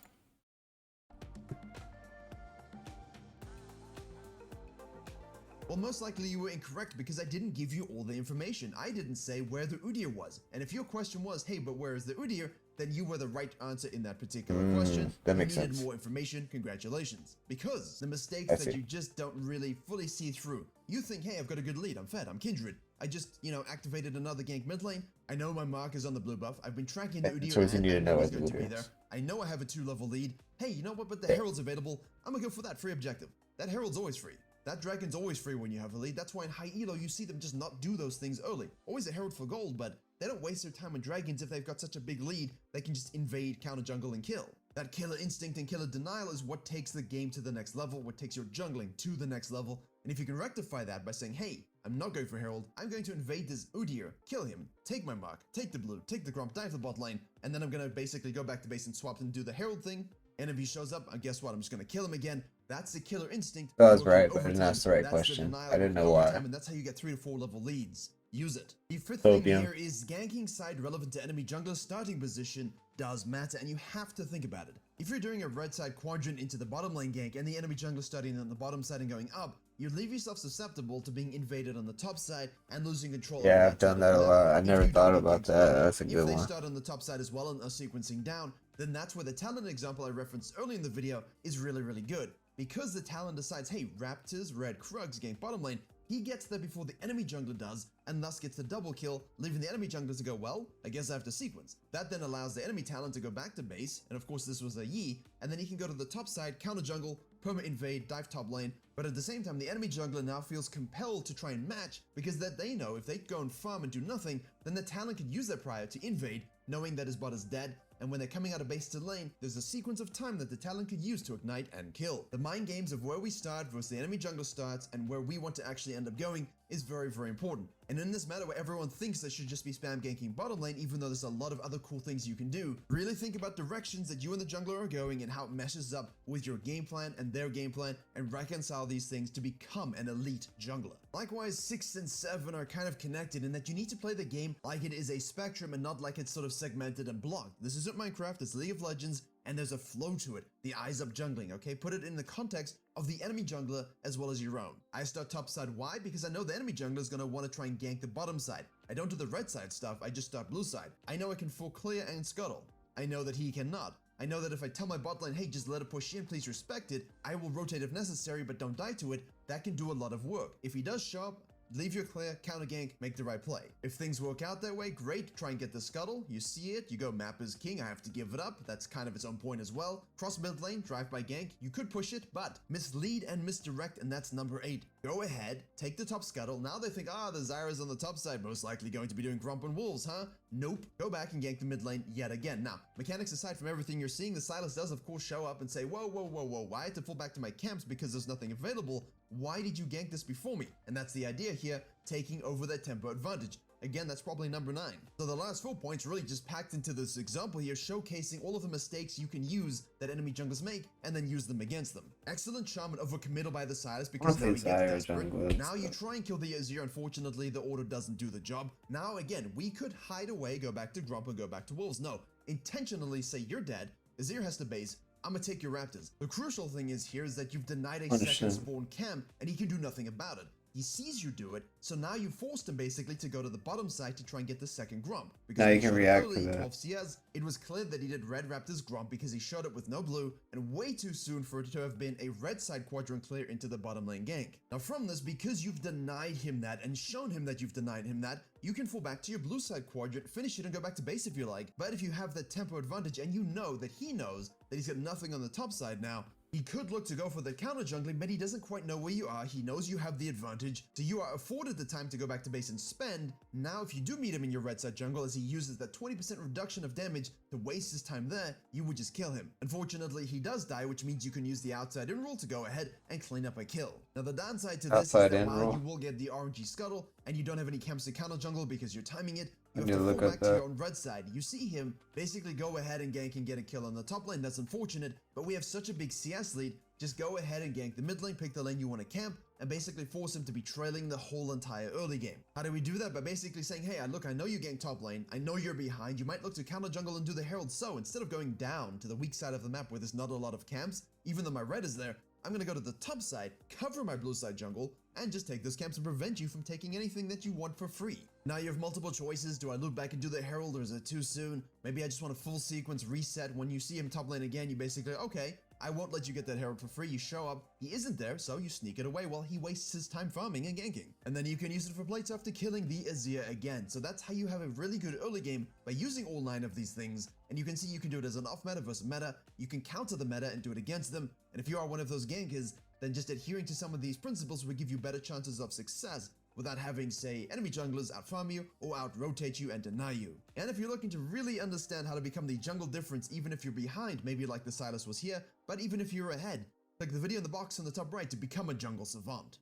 Well, most likely you were incorrect because I didn't give you all the information. I didn't say where the Udyr was. And if your question was, hey, but where is the Udyr? Then you were the right answer in that particular question. that makes you needed sense. more information, congratulations. Because the mistakes I that see. you just don't really fully see through. You think, hey, I've got a good lead, I'm fed, I'm Kindred. I just, activated another gank mid lane. I know my mark is on the blue buff. I've been tracking the Udyr. So you and need to I know he's what going to the be Udyr there. is. I know I have a 2-level lead. Hey, you know what? But the Herald's available. I'm gonna go for that free objective. That Herald's always free. That Dragon's always free when you have a lead. That's why in high elo you see them just not do those things early. Always a Herald for gold, but they don't waste their time on Dragons if they've got such a big lead. They can just invade, counter jungle, and kill. That killer instinct and killer denial is what takes the game to the next level, what takes your jungling to the next level. And if you can rectify that by saying, hey, I'm not going for Herald, I'm going to invade this Udyr, kill him, take my mark, take the blue, take the Gromp, dive the bot lane, and then I'm gonna basically go back to base and swap and do the Herald thing. And if he shows up, guess what? I'm just gonna kill him again. That's the killer instinct. That was Working right, but I didn't overtime. ask the right That's question. denial I didn't know working why. overtime, and that's how you get 3 to 4 level leads. Use it. The fifth thing Opium. here is ganking side relevant to enemy jungler starting position does matter, and you have to think about it. If you're doing a red side quadrant into the bottom lane gank and the enemy jungler starting on the bottom side and going up, you leave yourself susceptible to being invaded on the top side and losing control. Yeah, over I've that done jungle. that a Now, lot. I if never you thought don't about get that. started, That's a if good they one. start on the top side as well and are sequencing down, then that's where the talent example I referenced early in the video is really, really good. Because the talent decides, hey, Raptors, Red Krugs gank bottom lane, he gets there before the enemy jungler does, and thus gets the double kill, leaving the enemy junglers to go, well, I guess I have to sequence. That then allows the enemy talent to go back to base, and of course this was a Yi, and then he can go to the top side, counter jungle, perma invade, dive top lane, but at the same time the enemy jungler now feels compelled to try and match, because that they know if they go and farm and do nothing, then the talent could use their prior to invade, knowing that his bot is dead, and when they're coming out of base to lane, there's a sequence of time that the talent could use to ignite and kill. The mind games of where we start versus the enemy jungler starts and where we want to actually end up going is very, very important. And in this meta where everyone thinks they should just be spam ganking bottom lane, even though there's a lot of other cool things you can do, really think about directions that you and the jungler are going and how it meshes up with your game plan and their game plan, and reconcile these things to become an elite jungler. Likewise, 6 and 7 are kind of connected in that you need to play the game like it is a spectrum and not like it's sort of segmented and blocked. This isn't Minecraft, it's League of Legends, and there's a flow to it. The eyes up jungling, okay? Put it in the context of the enemy jungler as well as your own. I start top side, why? Because I know the enemy jungler is gonna want to try and gank the bottom side. I don't do the red side stuff, I just start blue side. I know I can full clear and scuttle. I know that he cannot. I know that if I tell my bot lane, hey, just let it push in, please respect it, I will rotate if necessary, but don't die to it. That can do a lot of work. If he does show up, leave your clear, counter gank, make the right play. If things work out that way, great, try and get the scuttle, you see it, you go map is king, I have to give it up, that's kind of its own point as well. Cross mid lane, drive by gank, you could push it, but mislead and misdirect, and that's number 8. Go ahead, take the top scuttle, now they think, the Zyra's on the top side, most likely going to be doing Grump and Wolves, huh? Nope, go back and gank the mid lane yet again. Now, mechanics aside from everything you're seeing, the Sylas does of course show up and say, whoa, whoa, whoa, whoa, why I had to fall back to my camps because there's nothing available? Why did you gank this before me? And that's the idea here, taking over that tempo advantage. Again, that's probably number 9. So the last 4 points really just packed into this example here, showcasing all of the mistakes you can use that enemy junglers make and then use them against them. Excellent shaman overcommittal by the Sylas because now he gets desperate. Now you try and kill the Azir, unfortunately the order doesn't do the job. Now again, we could hide away, go back to Grump and go back to Wolves. No, intentionally say you're dead, Azir has to base, I'm gonna take your Raptors. The crucial thing is here is that you've denied a second spawn camp and he can do nothing about it. He sees you do it, so now you forced him basically to go to the bottom side to try and get the second Grump. Because now you can react early, to that. 12 CS, it was clear that he did red Raptors Grump because he showed up with no blue, and way too soon for it to have been a red side quadrant clear into the bottom lane gank. Now from this, because you've denied him that and shown him that you've denied him that, you can fall back to your blue side quadrant, finish it and go back to base if you like. But if you have that tempo advantage and you know that he knows that he's got nothing on the top side now, he could look to go for the counter jungling, but he doesn't quite know where you are. He knows you have the advantage, so you are afforded the time to go back to base and spend. Now, if you do meet him in your red side jungle, as he uses that 20% reduction of damage to waste his time there, you would just kill him. Unfortunately, he does die, which means you can use the outside in rule to go ahead and clean up a kill. Now, the downside to this is that while you will get the RNG scuttle, and you don't have any camps to counter jungle because you're timing it, you have to fall back to your own red side. You see him basically go ahead and gank and get a kill on the top lane. That's unfortunate, but we have such a big CS lead. Just go ahead and gank the mid lane, pick the lane you want to camp, and basically force him to be trailing the whole entire early game. How do we do that? By basically saying, hey, look, I know you gank top lane, I know you're behind, you might look to counter jungle and do the herald, so instead of going down to the weak side of the map where there's not a lot of camps, even though my red is there, I'm gonna go to the top side, cover my blue side jungle, and just take those camps and prevent you from taking anything that you want for free. Now you have multiple choices. Do I loop back and do the herald, or is it too soon? Maybe I just want a full sequence reset. When you see him top lane again, you basically, okay, I won't let you get that herald for free. You show up, he isn't there, so you sneak it away while he wastes his time farming and ganking. And then you can use it for plates after killing the Azir again. So that's how you have a really good early game by using all 9 of these things. And you can see you can do it as an off meta versus meta. You can counter the meta and do it against them. And if you are one of those gankers, then just adhering to some of these principles will give you better chances of success without having, say, enemy junglers out-farm you or out-rotate you and deny you. And if you're looking to really understand how to become the jungle difference, even if you're behind, maybe like the Sylas was here, but even if you're ahead, click the video in the box on the top right to become a jungle savant.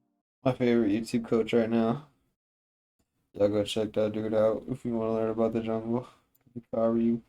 My favorite YouTube coach right now. Y'all go check that dude out if you want to learn about the jungle. If I were you.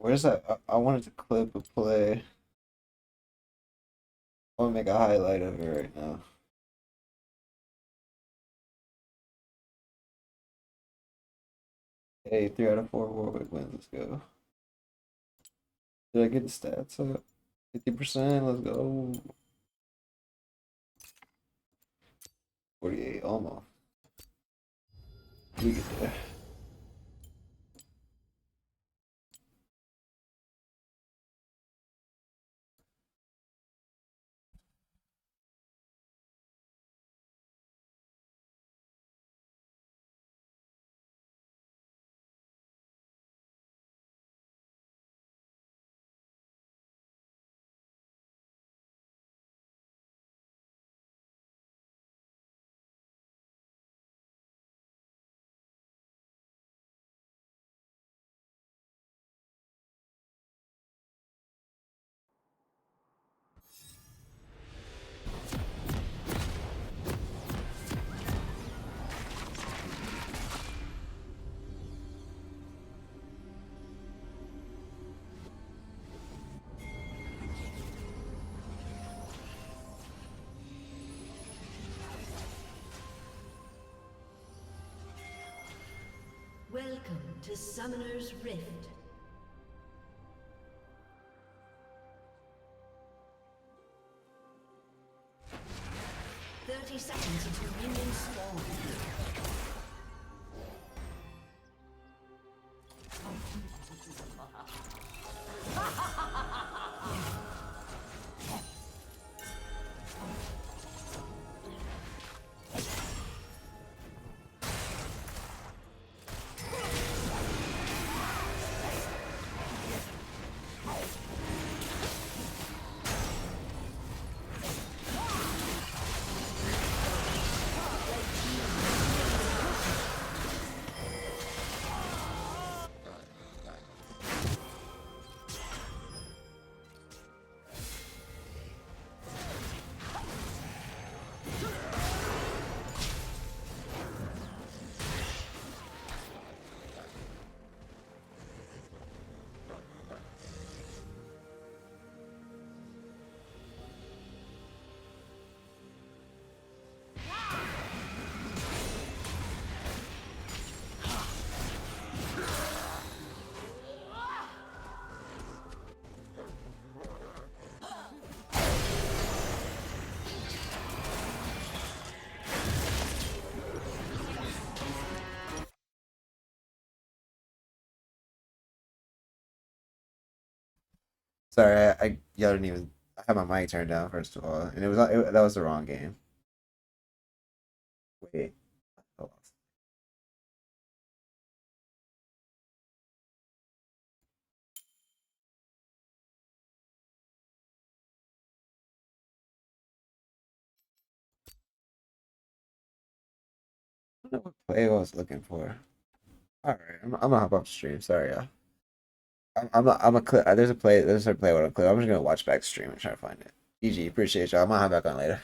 Where's that? I wanted to clip a play. I want to make a highlight of it right now. Hey, 3 out of 4 Warwick wins. Let's go. Did I get the stats up? 50%. Let's go. 48, almost. We get there. Welcome to Summoner's Rift. "30 seconds until minions spawn." Sorry, y'all didn't even. I had my mic turned down first of all, and that was the wrong game. Wait. Hold on. I don't know what play I was looking for. All right, I'm gonna hop off stream. Sorry, y'all. I'm a clip. There's a play. There's a play. What I'm clip. I'm just gonna watch back the stream and try to find it. GG. Appreciate y'all. I'm gonna hop back on later.